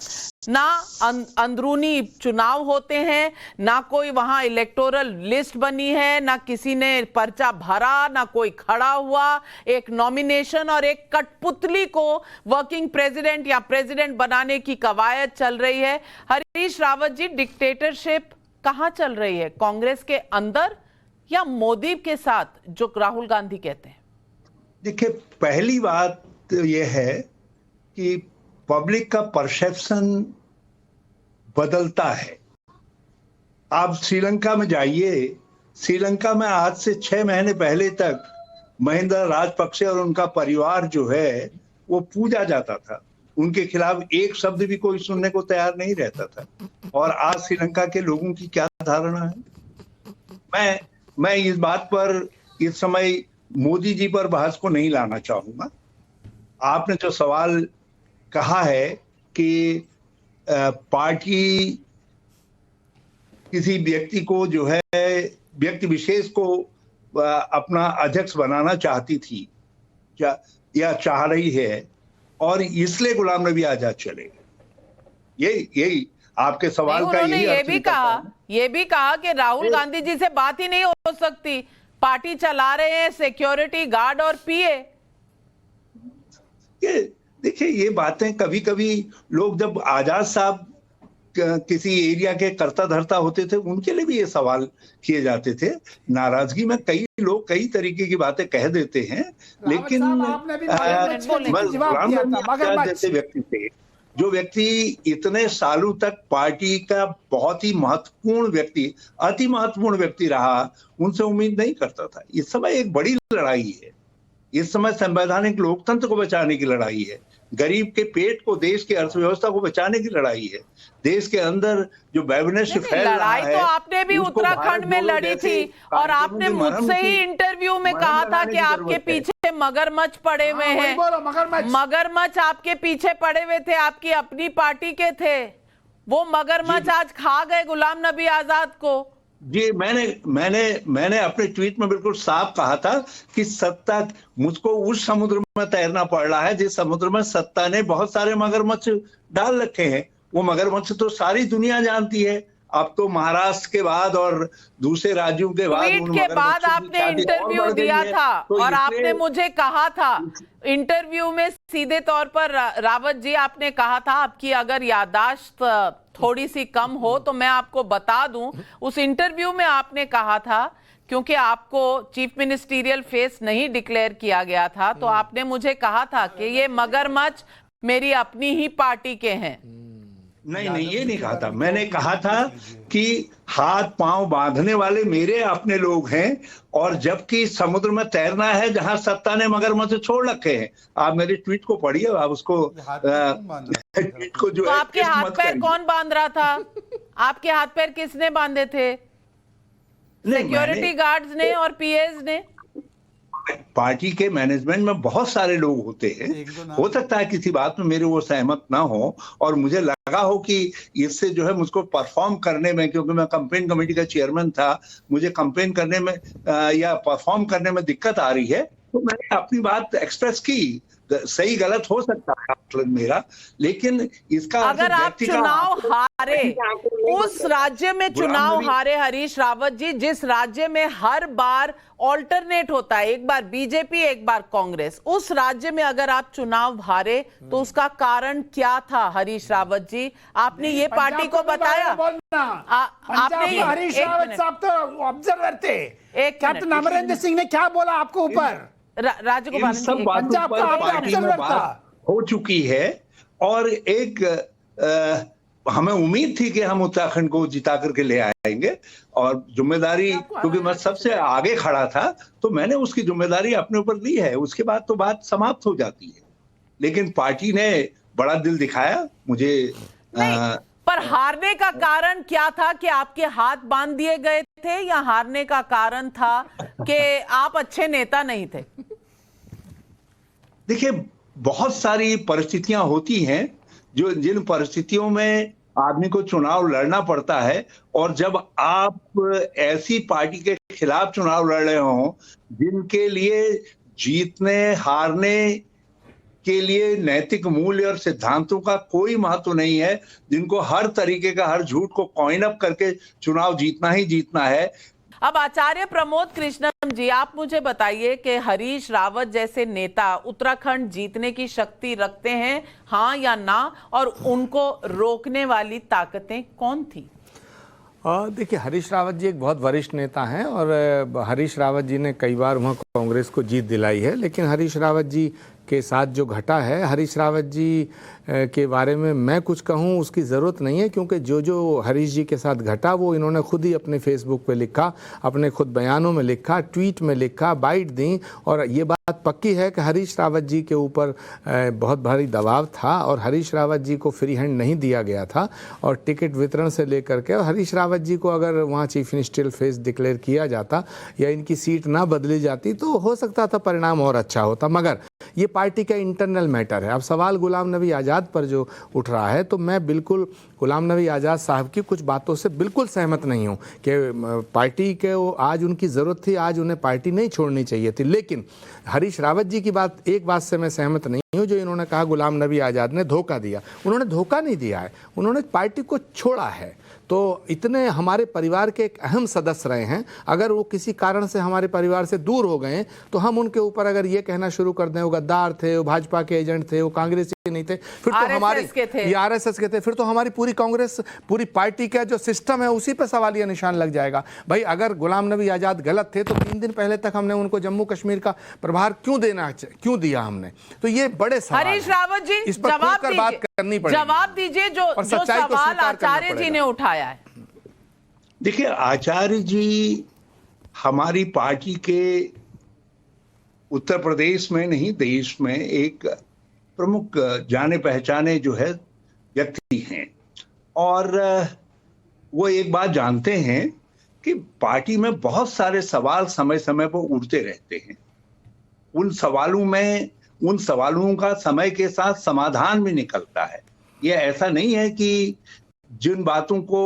ना अंदरूनी चुनाव होते हैं, ना कोई वहां इलेक्टोरल लिस्ट बनी है, ना किसी ने पर्चा भरा, ना कोई खड़ा हुआ। एक नॉमिनेशन और एक कठपुतली को वर्किंग प्रेसिडेंट या प्रेसिडेंट बनाने की कवायद चल रही है। हरीश रावत जी, डिक्टेटरशिप कहां चल रही है, कांग्रेस के अंदर या मोदी के साथ, जो राहुल गांधी कहते हैं? देखिए, पहली बात यह है कि पब्लिक का परसेप्शन बदलता है। आप श्रीलंका में जाइए, श्रीलंका में आज से 6 महीने पहले तक महिंदा राजपक्षे और उनका परिवार जो है वो पूजा जाता था, उनके खिलाफ एक शब्द भी कोई सुनने को तैयार नहीं रहता था। और आज श्रीलंका के लोगों की क्या धारणा है? मैं इस बात पर इस समय मोदी जी पर बहस को नहीं लाना चाहूंगा। आपने जो सवाल कहा है कि पार्टी किसी व्यक्ति को जो है, व्यक्ति विशेष को अपना अध्यक्ष बनाना चाहती थी या चाह रही है, और इसलिए गुलाम नबी आजाद चले गए। यही आपके सवाल का यही ये भी कहा कि राहुल गांधी जी से बात ही नहीं हो सकती, पार्टी चला रहे हैं सिक्योरिटी गार्ड और पीए। देखिए, ये बातें कभी कभी लोग, जब आजाद साहब किसी एरिया के कर्ता धर्ता होते थे, उनके लिए भी ये सवाल किए जाते थे। नाराजगी में कई लोग कई तरीके की बातें कह देते हैं, लेकिन जैसे व्यक्ति थे, जो व्यक्ति इतने सालों तक पार्टी का बहुत ही महत्वपूर्ण व्यक्ति, अति महत्वपूर्ण व्यक्ति रहा, उनसे उम्मीद नहीं करता था। इस समय एक बड़ी लड़ाई है, इस समय संवैधानिक लोकतंत्र को बचाने की लड़ाई है, गरीब के पेट को, देश की अर्थव्यवस्था को बचाने की लड़ाई है। देश के अंदर जो वैमनस्य फैल रहा लड़ाई है, तो आपने भी उसको उत्तराखंड में भारत लड़ी जैसे थी, और कार्यक्रमों आपने के मरहम मुझसे ही की- इंटरव्यू में मरहम कहा था लगाने कि की आपके जरूरत है। पीछे मगरमच्छ पड़े हुए हाँ, वही हैं। बोलो, मगरमच्छ। मगरमच्छ आपके पीछे पड़े हुए थे, आपकी अपनी पार्टी के थे। वो मगरमच्छ आज खा गए गुलाम नबी आजाद को। जी, मैंने अपने ट्वीट में बिल्कुल साफ कहा था कि सत्ता, मुझको उस समुद्र में तैरना पड़ रहा है जिस समुद्र में सत्ता ने बहुत सारे मगरमच्छ डाल रखे हैं। वो मगरमच्छ तो सारी दुनिया जानती है। अब तो महाराष्ट्र के बाद और दूसरे राज्यों के बाद ट्वीट उन के बाद मगरमच्छों की आपने तादाद और इंटरव्यू बढ़ गई दिया है। था, तो और इसलिए- आपने मुझे कहा था इंटरव्यू में सीधे तौर पर, रावत जी, आपने कहा था आपकी अगर याददाश्त थोड़ी सी कम हो तो मैं आपको बता दूं, उस इंटरव्यू में आपने कहा था, क्योंकि आपको चीफ मिनिस्टीरियल फेस नहीं डिक्लेयर किया गया था, तो आपने मुझे कहा था कि ये मगरमच्छ मेरी अपनी ही पार्टी के हैं। नहीं, ये नहीं कहा था। मैंने कहा था कि हाथ पांव बांधने वाले मेरे अपने लोग हैं, और जबकि समुद्र में तैरना है जहां सत्ता ने मगरमच्छ छोड़ रखे हैं। आप मेरे ट्वीट को पढ़िए, आप उसको ट्वीट को जो तो है आपके टेस्ट हाथ मत पैर करिए। कौन बांध रहा था? आपके हाथ पैर किसने बांधे थे? नहीं, सिक्योरिटी गार्ड्स ने और पीएस ने? पार्टी के मैनेजमेंट में बहुत सारे लोग होते हैं, हो सकता है किसी बात में मेरे वो सहमत ना हो, और मुझे लगा हो कि इससे जो है मुझको परफॉर्म करने में, क्योंकि मैं कैंपेन कमेटी का चेयरमैन था, मुझे कैंपेन करने में या परफॉर्म करने में दिक्कत आ रही है, तो मैंने अपनी बात एक्सप्रेस की। सही गलत हो सकता है मतलब मेरा, लेकिन इसका अगर आप व्यक्ति का- चुनाव हारे, उस राज्य में चुनाव नबी- हारे हरीश रावत जी, जिस राज्य में हर बार ऑल्टरनेट होता है, एक बार बीजेपी एक बार कांग्रेस, उस राज्य में अगर आप चुनाव हारे तो उसका कारण क्या था हरीश रावत जी? आपने ये पार्टी को बताया? आपने ये- हरीश एक रावत मिनट। साहब तो ऑब्जर्वर थे। एक कैप्टन मिनट। अमरिंदर सिंह ने क्या बोला आपको ऊपर? राजगोपाल इन सब जी, बातों पंजाब पर का आपका पार्टी में ऑब्जर्वर बात था। हो चुकी है, और एक हमें उम्मीद थी कि हम उत्तराखंड को जिता करके ले आएंगे, और जिम्मेदारी, क्योंकि मैं सबसे आगे खड़ा था, तो मैंने उसकी जिम्मेदारी अपने ऊपर ली है। उसके बाद तो बात समाप्त हो जाती है, लेकिन पार्टी ने बड़ा दिल दिखाया मुझे। नहीं, पर हारने का कारण क्या था? कि आपके हाथ बांध दिए गए थे, या हारने का कारण था कि आप अच्छे नेता नहीं थे? देखिए, बहुत सारी परिस्थितियां होती हैं जिन परिस्थितियों में आदमी को चुनाव लड़ना पड़ता है, और जब आप ऐसी पार्टी के खिलाफ चुनाव लड़ रहे हो जिनके लिए जीतने हारने के लिए नैतिक मूल्य और सिद्धांतों का कोई महत्व नहीं है, जिनको हर तरीके का, हर झूठ को कॉइन अप करके चुनाव जीतना ही जीतना है। अब आचार्य प्रमोद कृष्णम जी, आप मुझे बताइए कि हरीश रावत जैसे नेता उत्तराखंड जीतने की शक्ति रखते हैं, हाँ या ना? और उनको रोकने वाली ताकतें कौन थी? देखिए, हरीश रावत जी एक बहुत वरिष्ठ नेता हैं, और हरीश रावत जी ने कई बार वहाँ कांग्रेस को जीत दिलाई है, लेकिन हरीश रावत जी के साथ जो घटा है, हरीश रावत जी के बारे में मैं कुछ कहूं उसकी ज़रूरत नहीं है, क्योंकि जो हरीश जी के साथ घटा वो इन्होंने खुद ही अपने फेसबुक पे लिखा, अपने खुद बयानों में लिखा, ट्वीट में लिखा, बाइट दी, और ये बात पक्की है कि हरीश रावत जी के ऊपर बहुत भारी दबाव था, और हरीश रावत जी को फ्री हैंड नहीं दिया गया था, और टिकट वितरण से लेकर के, और हरीश रावत जी को अगर वहाँ चीफ मिनिस्ट्रियल फेस डिक्लेयर किया जाता या इनकी सीट ना बदली जाती तो हो सकता था परिणाम और अच्छा होता। मगर ये पार्टी का इंटरनल मैटर है। अब सवाल गुलाम नबी आज़ाद पर जो उठ रहा है, तो मैं बिल्कुल गुलाम नबी आज़ाद साहब की कुछ बातों से बिल्कुल सहमत नहीं हूँ कि पार्टी के आज उनकी ज़रूरत थी, आज उन्हें पार्टी नहीं छोड़नी चाहिए थी। लेकिन हरीश रावत जी की एक बात से मैं सहमत नहीं हूँ, जो इन्होंने कहा गुलाम नबी आज़ाद ने धोखा दिया। उन्होंने धोखा नहीं दिया है, उन्होंने पार्टी को छोड़ा है। तो इतने हमारे परिवार के एक अहम सदस्य रहे हैं, अगर वो किसी कारण से हमारे परिवार से दूर हो गए तो हम उनके ऊपर अगर ये कहना शुरू कर दें वो गद्दार थे, वो भाजपा के एजेंट थे, वो कांग्रेसी नहीं थे, फिर तो हमारी ये आरएसएस के थे, फिर तो हमारी पूरी कांग्रेस, पूरी पार्टी का जो सिस्टम है उसी पर सवालिया निशान लग जाएगा। भाई, अगर गुलाम नबी आज़ाद गलत थे तो 3 दिन पहले तक हमने उनको जम्मू कश्मीर का प्रभार क्यों दिया हमने? तो ये बड़े सवाल हरीश रावत जी, इस पर खुलकर बात करनी पड़ेगी। जवाब दीजिए जो सवाल आचार्य जी ने उठाया है। देखिए, आचार्य जी हमारी पार्टी के उत्तर प्रदेश में नहीं देश में एक प्रमुख जाने पहचाने जो है व्यक्ति हैं, और वो एक बात जानते हैं कि पार्टी में बहुत सारे सवाल समय समय पर उठते रहते हैं। उन सवालों का समय के साथ समाधान भी निकलता है। ये ऐसा नहीं है कि जिन बातों को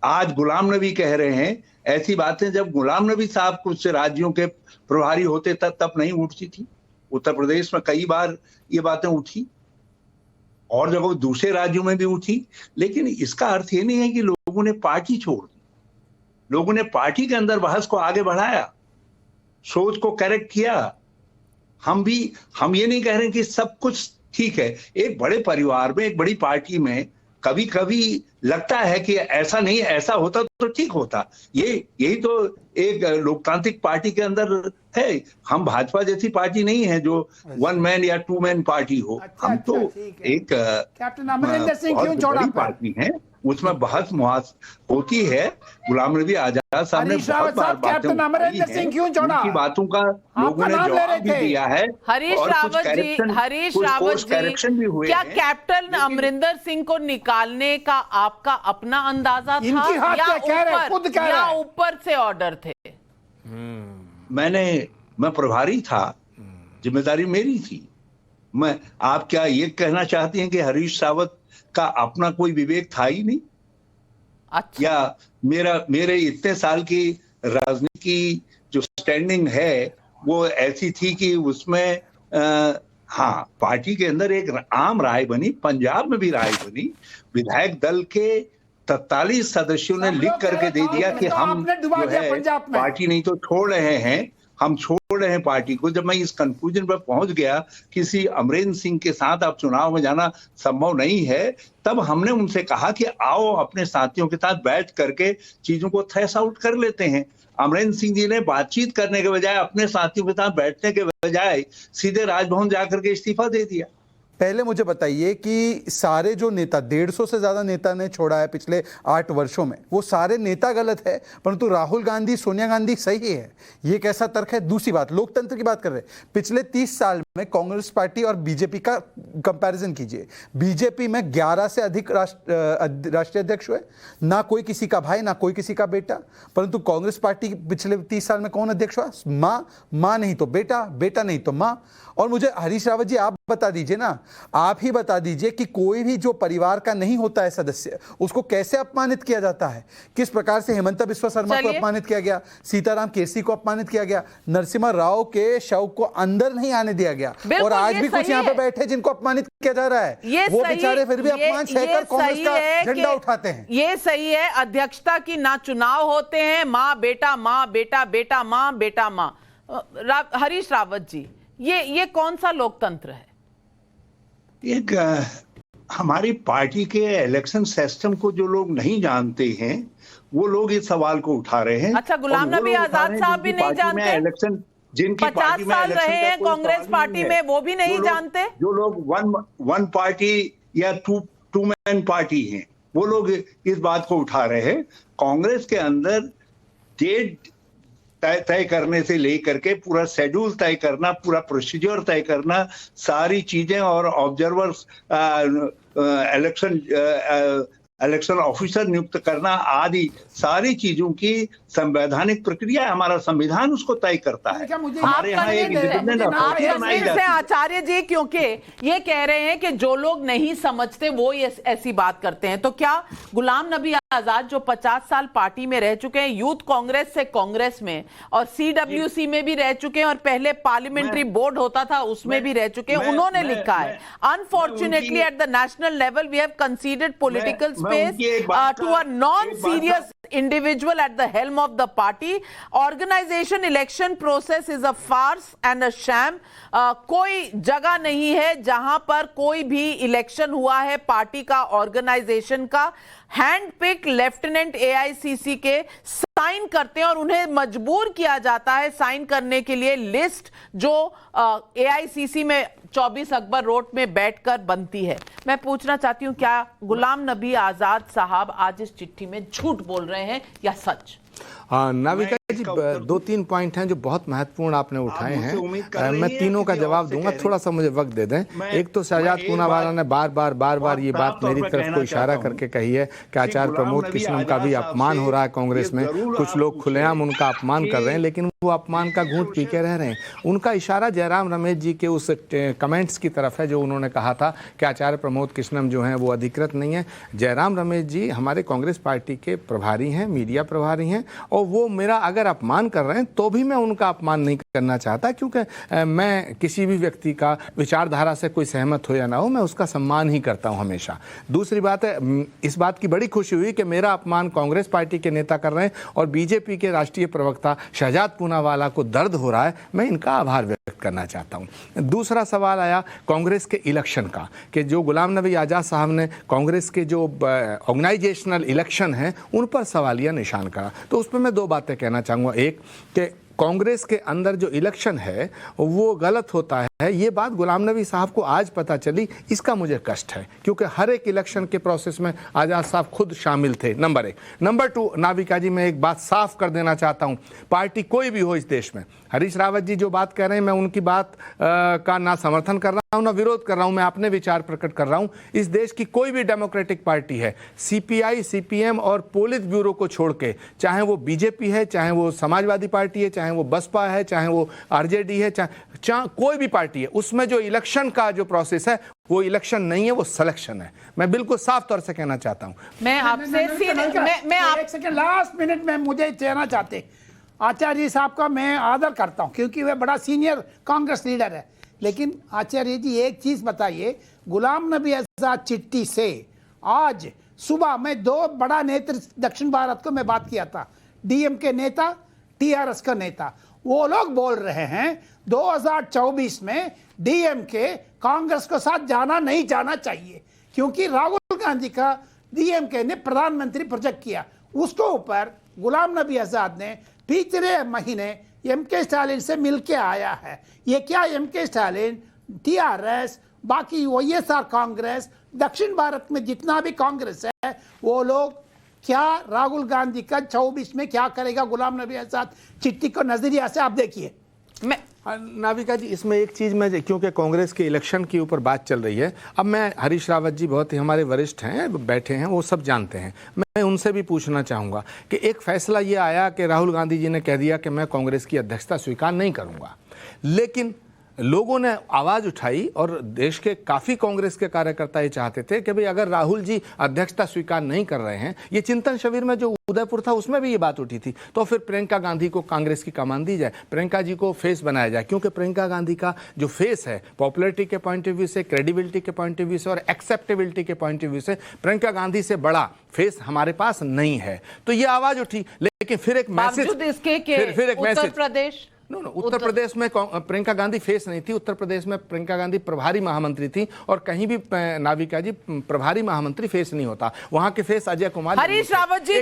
आज गुलाम नबी कह रहे हैं, ऐसी बातें जब गुलाम नबी साहब कुछ राज्यों के प्रभारी होते तब नहीं उठती थी। उत्तर प्रदेश में कई बार ये बातें उठी और जब दूसरे राज्यों में भी उठी, लेकिन इसका अर्थ ये नहीं है कि लोगों ने पार्टी छोड़ दी। लोगों ने पार्टी के अंदर बहस को आगे बढ़ाया, सोच को करेक्ट किया। हम ये नहीं कह रहे कि सब कुछ ठीक है। एक बड़े परिवार में, एक बड़ी पार्टी में कभी कभी लगता है कि ऐसा नहीं, ऐसा होता तो ठीक होता। यही तो एक लोकतांत्रिक पार्टी के अंदर है। हम भाजपा जैसी पार्टी नहीं है जो वन मैन या टू मैन पार्टी हो। हम तो एक कैप्टन अमरिंदर सिंह क्यों छोड़ा पार्टी है, उसमें बहस मुहास होती है। गुलाम नबी आजाद साहब ने बहुत बार बातें उठाई हैं, उनकी बातों का लोगों ने जवाब भी दिया है। हरीश रावत जी, क्या कैप्टन अमरिंदर सिंह को निकालने का आपका अपना अंदाजा था या ऊपर से ऑर्डर थे? मैं प्रभारी था, जिम्मेदारी मेरी थी। आप क्या ये कहना चाहती हैं कि हरीश रावत का अपना कोई विवेक था ही नहीं? अच्छा। या मेरे इतने साल की राजनीति की जो स्टैंडिंग है वो ऐसी थी कि उसमें हाँ, पार्टी के अंदर एक आम राय बनी, पंजाब में भी राय बनी। विधायक दल के 43 सदस्यों ने लिख करके दे दिया कि हम जो है पार्टी नहीं तो छोड़ रहे हैं, हम छोड़ रहे हैं पार्टी को। जब मैं इस कंक्लूजन पर पहुंच गया किसी अमरिंदर सिंह के साथ अब चुनाव में जाना संभव नहीं है, तब हमने उनसे कहा कि आओ अपने साथियों के साथ बैठ करके चीजों को थ्रेश आउट कर लेते हैं। अमरिंदर सिंह जी ने बातचीत करने के बजाय, अपने साथियों के साथ बैठने के बजाय सीधे राजभवन जाकर के इस्तीफा दे दिया। पहले मुझे बताइए कि सारे जो नेता, 150 से ज्यादा नेता ने छोड़ा है पिछले 8 वर्षों में, वो सारे नेता गलत है, परंतु राहुल गांधी, सोनिया गांधी सही है, ये कैसा तर्क है? दूसरी बात, लोकतंत्र की बात कर रहे हैं। पिछले 30 साल में कांग्रेस पार्टी और बीजेपी का कंपैरिजन कीजिए। बीजेपी में 11 से अधिक राष्ट्रीय अध्यक्ष हुए, ना कोई किसी का भाई, ना कोई किसी का बेटा। परंतु कांग्रेस पार्टी पिछले 30 साल में कौन अध्यक्ष हुआ? माँ नहीं तो बेटा, बेटा नहीं तो माँ। और मुझे हरीश रावत जी आप बता दीजिए ना, आप ही बता दीजिए कि कोई भी जो परिवार का नहीं होता है सदस्य, उसको कैसे अपमानित किया जाता है? किस प्रकार से हेमंत बिस्वा शर्मा को अपमानित किया गया, सीताराम केसरी को अपमानित किया गया, नरसिम्हा राव के शव को अंदर नहीं आने दिया गया, और आज भी कुछ यहाँ पे बैठे जिनको अपमानित किया जा रहा है, वो बेचारे फिर भी अपमान सहकर कांग्रेस का झंडा उठाते हैं। ये सही है अध्यक्षता की ना चुनाव होते हैं, माँ बेटा, माँ बेटा, बेटा माँ, बेटा माँ। हरीश रावत जी, ये कौन सा लोकतंत्र है? एक हमारी पार्टी के इलेक्शन सिस्टम को जो लोग नहीं जानते हैं वो लोग इस सवाल को उठा रहे हैं। अच्छा, गुलाम नबी आजाद साहब भी नहीं जानते? इलेक्शन जिनकी 50 साल रहे हैं कांग्रेस पार्टी में, वो भी नहीं जानते? जो लोग वन पार्टी या टू मैन पार्टी हैं, वो लोग इस बात को उठा रहे हैं। कांग्रेस के अंदर डेट तय करने से लेकर के पूरा शेड्यूल तय करना, पूरा प्रोसीजर तय करना, सारी चीजें, और ऑब्जर्वर्स, इलेक्शन ऑफिसर नियुक्त करना आदि सारी चीजों की संवैधानिक प्रक्रिया, हमारा संविधान उसको तय करता है। हमारे यहाँ एक इंडिपेंडेंट अथॉरिटी बनाई जाती है। आचार्य जी, क्योंकि ये कह रहे हैं कि जो लोग नहीं समझते वो ये ऐसी बात करते हैं, तो क्या गुलाम नबी आजाद जो 50 साल पार्टी में रह चुके हैं, यूथ कांग्रेस से कांग्रेस में, और CWC में भी रह चुके हैं, और पहले पार्लियामेंट्री बोर्ड होता था उसमें भी रह चुके हैं, उन्होंने लिखा है unfortunately at the national level we have considered political space to a non serious individual at the helm of the party. Organization election process is a farce and a sham. कोई जगह नहीं है जहां पर कोई भी इलेक्शन हुआ है पार्टी का, ऑर्गेनाइजेशन का। हैंड पिक लेफ्टिनेंट AICC के साइन करते हैं और उन्हें मजबूर किया जाता है साइन करने के लिए लिस्ट जो AICC में 24 अकबर रोड में बैठकर बनती है। मैं पूछना चाहती हूं, क्या गुलाम नबी आजाद साहब आज इस चिट्ठी में झूठ बोल रहे हैं या सच? नाविका जी, दो तीन पॉइंट हैं जो बहुत महत्वपूर्ण आपने उठाए हैं। मैं तीनों का जवाब दूंगा, थोड़ा सा मुझे वक्त दे दें। एक तो शहजाद पूनावाला ने बार बार ये बात मेरी तरफ को इशारा करके कही है कि आचार्य प्रमोद कृष्णम का भी अपमान हो रहा है कांग्रेस में। कुछ लोग खुलेआम उनका अपमान कर रहे हैं, लेकिन वो अपमान का घूंट पी के रह रहे हैं। उनका इशारा जयराम रमेश जी के उस कमेंट्स की तरफ है जो उन्होंने कहा था कि आचार्य प्रमोद कृष्णम जो हैं वो अधिकृत नहीं है। जयराम रमेश जी हमारे कांग्रेस पार्टी के प्रभारी हैं, मीडिया प्रभारी हैं, और वो मेरा अगर अपमान कर रहे हैं तो भी मैं उनका अपमान नहीं करना चाहता, क्योंकि मैं किसी भी व्यक्ति का विचारधारा से कोई सहमत हो या ना हो, मैं उसका सम्मान ही करता हूं हमेशा। दूसरी बात है, इस बात की बड़ी खुशी हुई कि मेरा अपमान कांग्रेस पार्टी के नेता कर रहे हैं और बीजेपी के राष्ट्रीय प्रवक्ता शहजाद पूनावाला को दर्द हो रहा है। मैं इनका आभार व्यक्त करना चाहता हूं। दूसरा सवाल आया कांग्रेस के इलेक्शन का, कि जो गुलाम नबी आजाद साहब ने कांग्रेस के जो ऑर्गेनाइजेशनल इलेक्शन हैं उन पर सवालिया निशान करा। तो उस पर मैं दो बातें कहना चाहूँगा। एक कि कांग्रेस के अंदर जो इलेक्शन है वो गलत होता है, ये बात गुलाम नबी साहब को आज पता चली, इसका मुझे कष्ट है, क्योंकि हर एक इलेक्शन के प्रोसेस में आज़ाद साहब खुद शामिल थे, नंबर एक। नंबर टू, नाविका जी मैं एक बात साफ कर देना चाहता हूँ, पार्टी कोई भी हो इस देश में, हरीश रावत जी जो बात कह रहे हैं मैं उनकी बात का ना समर्थन कर रहा हूँ ना विरोध कर रहा हूँ, मैं अपने विचार प्रकट कर रहा हूँ। इस देश की कोई भी डेमोक्रेटिक पार्टी है, सीपीआई, सीपीएम और पोलित ब्यूरो को छोड़ के, चाहे वो बीजेपी है, चाहे वो समाजवादी पार्टी है, चाहे वो बसपा है, चाहे वो आरजेडी है, चाहे कोई भी पार्टी है, उसमें जो इलेक्शन का जो प्रोसेस है वो इलेक्शन नहीं है, वो सिलेक्शन है। मैं बिल्कुल साफ तौर से कहना चाहता हूँ। मैं आपसे एक सेकंड, लास्ट मिनट में मुझे कहना चाहते, आचार्य साहब का मैं आदर करता हूं क्योंकि वे बड़ा सीनियर कांग्रेस लीडर है, लेकिन आचार्य जी एक चीज बताइए, गुलाम नबी आजाद चिट्ठी से आज सुबह मैं दो बड़ा नेतृत्व दक्षिण भारत को मैं बात किया था, डीएम के नेता, टीआरएस का नेता, वो लोग बोल रहे हैं 2024 में डीएम के कांग्रेस के साथ जाना नहीं जाना चाहिए, क्योंकि राहुल गांधी का डीएमके ने प्रधानमंत्री प्रोजेक्ट किया, उसके ऊपर गुलाम नबी आजाद ने पिछले महीने एमके स्टालिन से मिलके आया है। ये क्या एमके स्टालिन, टीआरएस, बाकी वाईएसआर कांग्रेस, दक्षिण भारत में जितना भी कांग्रेस है, वो लोग क्या राहुल गांधी का 24 में क्या करेगा गुलाम नबी आजाद चिट्ठी को नजरिया से आप देखिए। मैं नाविका जी इसमें एक चीज़ मैं, क्योंकि कांग्रेस के इलेक्शन के ऊपर बात चल रही है, अब मैं, हरीश रावत जी बहुत ही हमारे वरिष्ठ हैं, बैठे हैं, वो सब जानते हैं, मैं उनसे भी पूछना चाहूँगा कि एक फैसला ये आया कि राहुल गांधी जी ने कह दिया कि मैं कांग्रेस की अध्यक्षता स्वीकार नहीं करूँगा, लेकिन लोगों ने आवाज़ उठाई और देश के काफ़ी कांग्रेस के कार्यकर्ता ये चाहते थे कि भाई अगर राहुल जी अध्यक्षता स्वीकार नहीं कर रहे हैं, ये चिंतन शिविर में जो उदयपुर था उसमें भी ये बात उठी थी, तो फिर प्रियंका गांधी को कांग्रेस की कमान दी जाए, प्रियंका जी को फेस बनाया जाए, क्योंकि प्रियंका गांधी का जो फेस है पॉपुलरिटी के पॉइंट ऑफ व्यू से, क्रेडिबिलिटी के पॉइंट ऑफ व्यू से और एक्सेप्टेबिलिटी के पॉइंट ऑफ व्यू से प्रियंका गांधी से बड़ा फेस हमारे पास नहीं है। तो ये आवाज़ उठी, लेकिन फिर एक मैसेज, फिर एक मैसेज, उत्तर प्रदेश उत्तर प्रदेश में प्रियंका गांधी फेस नहीं थी, उत्तर प्रदेश में प्रियंका गांधी प्रभारी महामंत्री थी, और कहीं भी नाविका जी प्रभारी महामंत्री फेस नहीं होता, वहां के फेस अजय कुमार। हरीश रावत जी,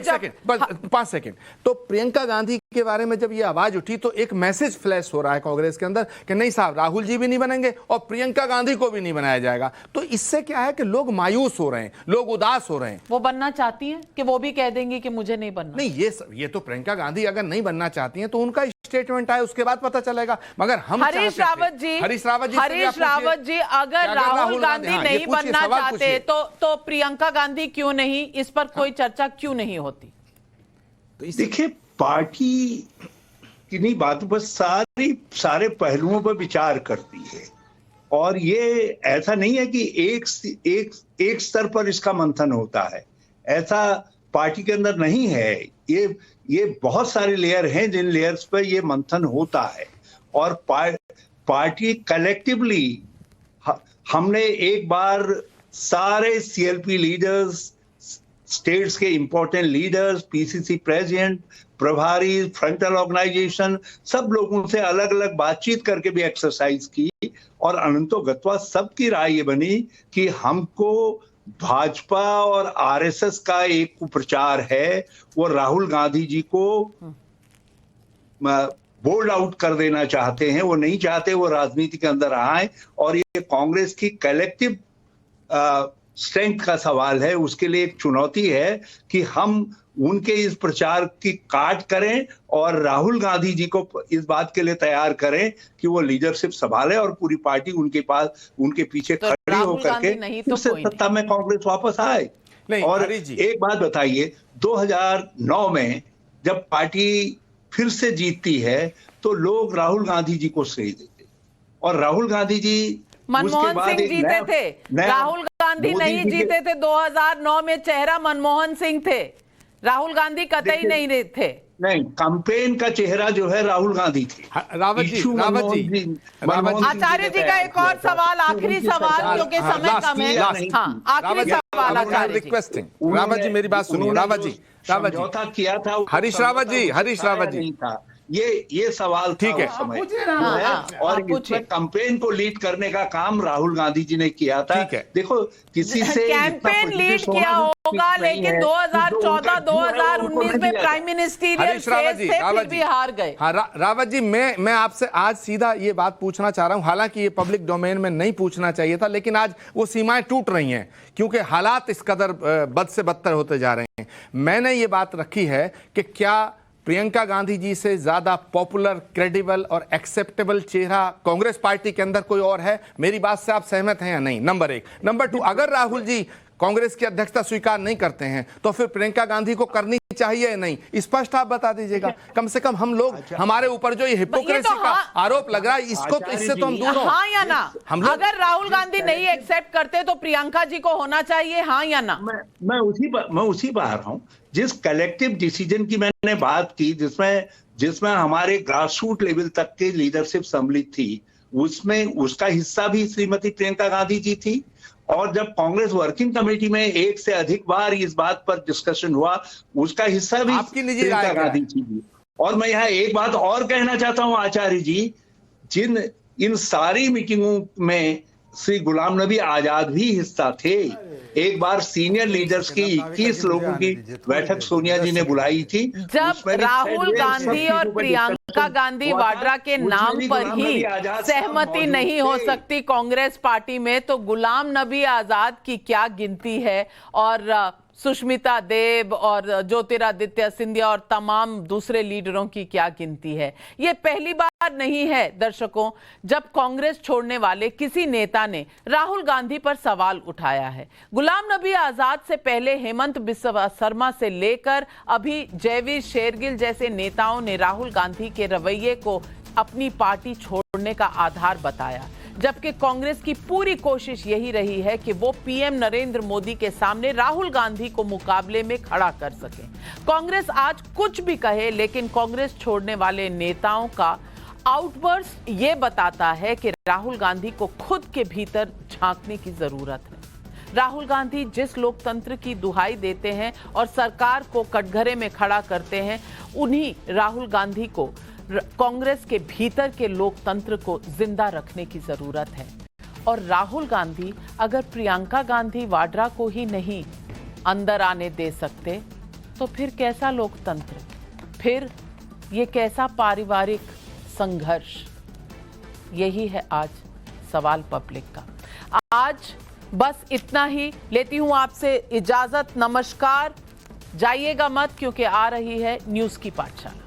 5 सेकंड, तो प्रियंका गांधी के बारे में जब ये आवाज उठी तो एक मैसेज फ्लैश हो रहा है कांग्रेस के अंदर कि नहीं साहब, राहुल जी भी नहीं बनेंगे और प्रियंका गांधी को भी नहीं बनाया जाएगा। तो इससे क्या है कि लोग मायूस हो रहे हैं, लोग उदास हो रहे हैं। वो बनना चाहती हैं कि वो भी कह देंगी कि मुझे नहीं बनना? नहीं, ये तो प्रियंका गांधी अगर नहीं बनना चाहती हैं तो उनका स्टेटमेंट आए उसके बाद पता चलेगा, मगर हम हरीश रावत जी अगर राहुल गांधी नहीं बनना चाहते तो प्रियंका गांधी क्यों नहीं, इस पर कोई चर्चा क्यों नहीं होती? तो देखिए, पार्टी किन्हीं बातों पर सारे पहलुओं पर विचार करती है, और ये ऐसा नहीं है कि एक स्तर पर इसका मंथन होता है, ऐसा पार्टी के अंदर नहीं है। ये बहुत सारे लेयर हैं जिन लेयर्स पर ये मंथन होता है, और पार्टी कलेक्टिवली, हमने एक बार सारे सीएलपी लीडर्स, स्टेट्स के इंपॉर्टेंट लीडर्स, पीसीसी प्रेसिडेंट, प्रभारी, फ्रंटल ऑर्गेनाइजेशन, सब लोगों से अलग अलग बातचीत करके भी एक्सरसाइज की, और अनंतो गत्वा सबकी राय ये बनी कि हमको भाजपा और आरएसएस का एक कुप्रचार है, वो राहुल गांधी जी को बोल्ड आउट कर देना चाहते हैं, वो नहीं चाहते वो राजनीति के अंदर आए, और ये कांग्रेस की कलेक्टिव स्ट्रेंथ का सवाल है, उसके लिए एक चुनौती है कि हम उनके इस प्रचार की काट करें और राहुल गांधी जी को इस बात के लिए तैयार करें कि वो लीडरशिप संभाले और पूरी पार्टी उनके पास, उनके पीछे तो खड़ी राहुल होकर गांधी के नहीं तो फिर से कोई सत्ता में कांग्रेस वापस आए। नहीं, और हरी जी। एक बात बताइए, 2009 में जब पार्टी फिर से जीतती है तो लोग राहुल गांधी जी को श्रेय देते, और राहुल गांधी जी मनमोहन सिंह जीते थे, राहुल गांधी नहीं जीते थे। 2009 में चेहरा मनमोहन सिंह थे, राहुल गांधी कतई नहीं थे। नहीं, कैंपेन का चेहरा जो है राहुल गांधी थे। रावत जी, आचार्य जी का एक और सवाल, आखिरी सवाल, क्योंकि समय कम है। हाँ, आखिरी सवाल आचार्य जी। रिक्वेस्टिंग, रावत जी मेरी बात सुनिए। रावत जी, समझौता किया था हरीश रावत जी, हरीश रावत जी, ये सवाल ठीक है। उस समय हाँ, और आप पूछिए। इसमें कैंपेन को लीड करने का काम राहुल गांधी जी ने किया था। ठीक है। देखो, किसी से कैंपेन लीड किया होगा, लेकिन 2014 2019 में प्राइम मिनिस्टीरियल हरीश रावत जी, फिर भी हार गए। हाँ, रावत जी, मैं आपसे आज सीधा ये बात पूछना चाह रहा हूं, हालांकि ये पब्लिक डोमेन में नहीं पूछना चाहिए था, लेकिन आज वो सीमाएं टूट रही हैं क्योंकि हालात इस कदर बद से बदतर होते जा रहे हैं। मैंने ये बात रखी है कि क्या प्रियंका गांधी जी से ज्यादा पॉपुलर, क्रेडिबल और एक्सेप्टेबल चेहरा कांग्रेस पार्टी के अंदर कोई और है? मेरी बात से आप सहमत हैं या नहीं? नंबर 1। नंबर 2, अगर राहुल जी कांग्रेस की अध्यक्षता स्वीकार नहीं करते हैं तो फिर प्रियंका गांधी को करनी चाहिए या नहीं? स्पष्ट आप बता दीजिएगा, कम से कम हम लोग, हमारे ऊपर जो ये हिपोक्रेसी का आरोप लग रहा है, इसको तो, इससे तो हम दूर हो। हाँ या ना? अगर राहुल गांधी नहीं एक्सेप्ट करते तो प्रियंका जी को होना चाहिए, हाँ या ना? मैं उसी पर आ रहा हूं, जिस कलेक्टिव डिसीजन की मैंने बात की, जिसमें हमारे ग्रासरूट लेवल तक की लीडरशिप सम्मिलित थी, उसमें उसका हिस्सा भी श्रीमती प्रियंका गांधी जी थी। और जब कांग्रेस वर्किंग कमेटी में एक से अधिक बार इस बात पर डिस्कशन हुआ, उसका हिस्सा भी प्रियंका गांधी जी थी। और मैं यहाँ एक बात और कहना चाहता हूं आचार्य जी, इन सारी मीटिंगों में श्री गुलाम नबी आजाद भी हिस्सा थे। एक बार सीनियर लीडर्स की 21 लोगों की बैठक सोनिया जी ने बुलाई थी, जब राहुल गांधी और प्रियंका गांधी वाड्रा के नाम पर ही सहमति नहीं हो सकती कांग्रेस पार्टी में, तो गुलाम नबी आजाद की क्या गिनती है, और सुष्मिता देव और ज्योतिरादित्य सिंधिया और तमाम दूसरे लीडरों की क्या गिनती है? ये पहली बार नहीं है दर्शकों जब कांग्रेस छोड़ने वाले किसी नेता ने राहुल गांधी पर सवाल उठाया है। गुलाम नबी आजाद से पहले हेमंत बिस्वा शर्मा से लेकर अभी जयवीर शेरगिल जैसे नेताओं ने राहुल गांधी के रवैये को अपनी पार्टी छोड़ने का आधार बताया, जबकि कांग्रेस की पूरी कोशिश यही रही है कि वो पीएम नरेंद्र मोदी के सामने राहुल गांधी को मुकाबले में खड़ा कर सके। कांग्रेस आज कुछ भी कहे, लेकिन कांग्रेस छोड़ने वाले नेताओं का आउटबर्स्ट ये बताता है कि राहुल गांधी को खुद के भीतर झांकने की जरूरत है। राहुल गांधी जिस लोकतंत्र की दुहाई देते हैं और सरकार को कटघरे में खड़ा करते हैं, उन्हीं राहुल गांधी को कांग्रेस के भीतर के लोकतंत्र को जिंदा रखने की जरूरत है। और राहुल गांधी अगर प्रियंका गांधी वाड्रा को ही नहीं अंदर आने दे सकते, तो फिर कैसा लोकतंत्र, फिर ये कैसा पारिवारिक संघर्ष? यही है आज सवाल पब्लिक का। आज बस इतना ही, लेती हूं आपसे इजाजत। नमस्कार। जाइएगा मत, क्योंकि आ रही है न्यूज की पाठशाला।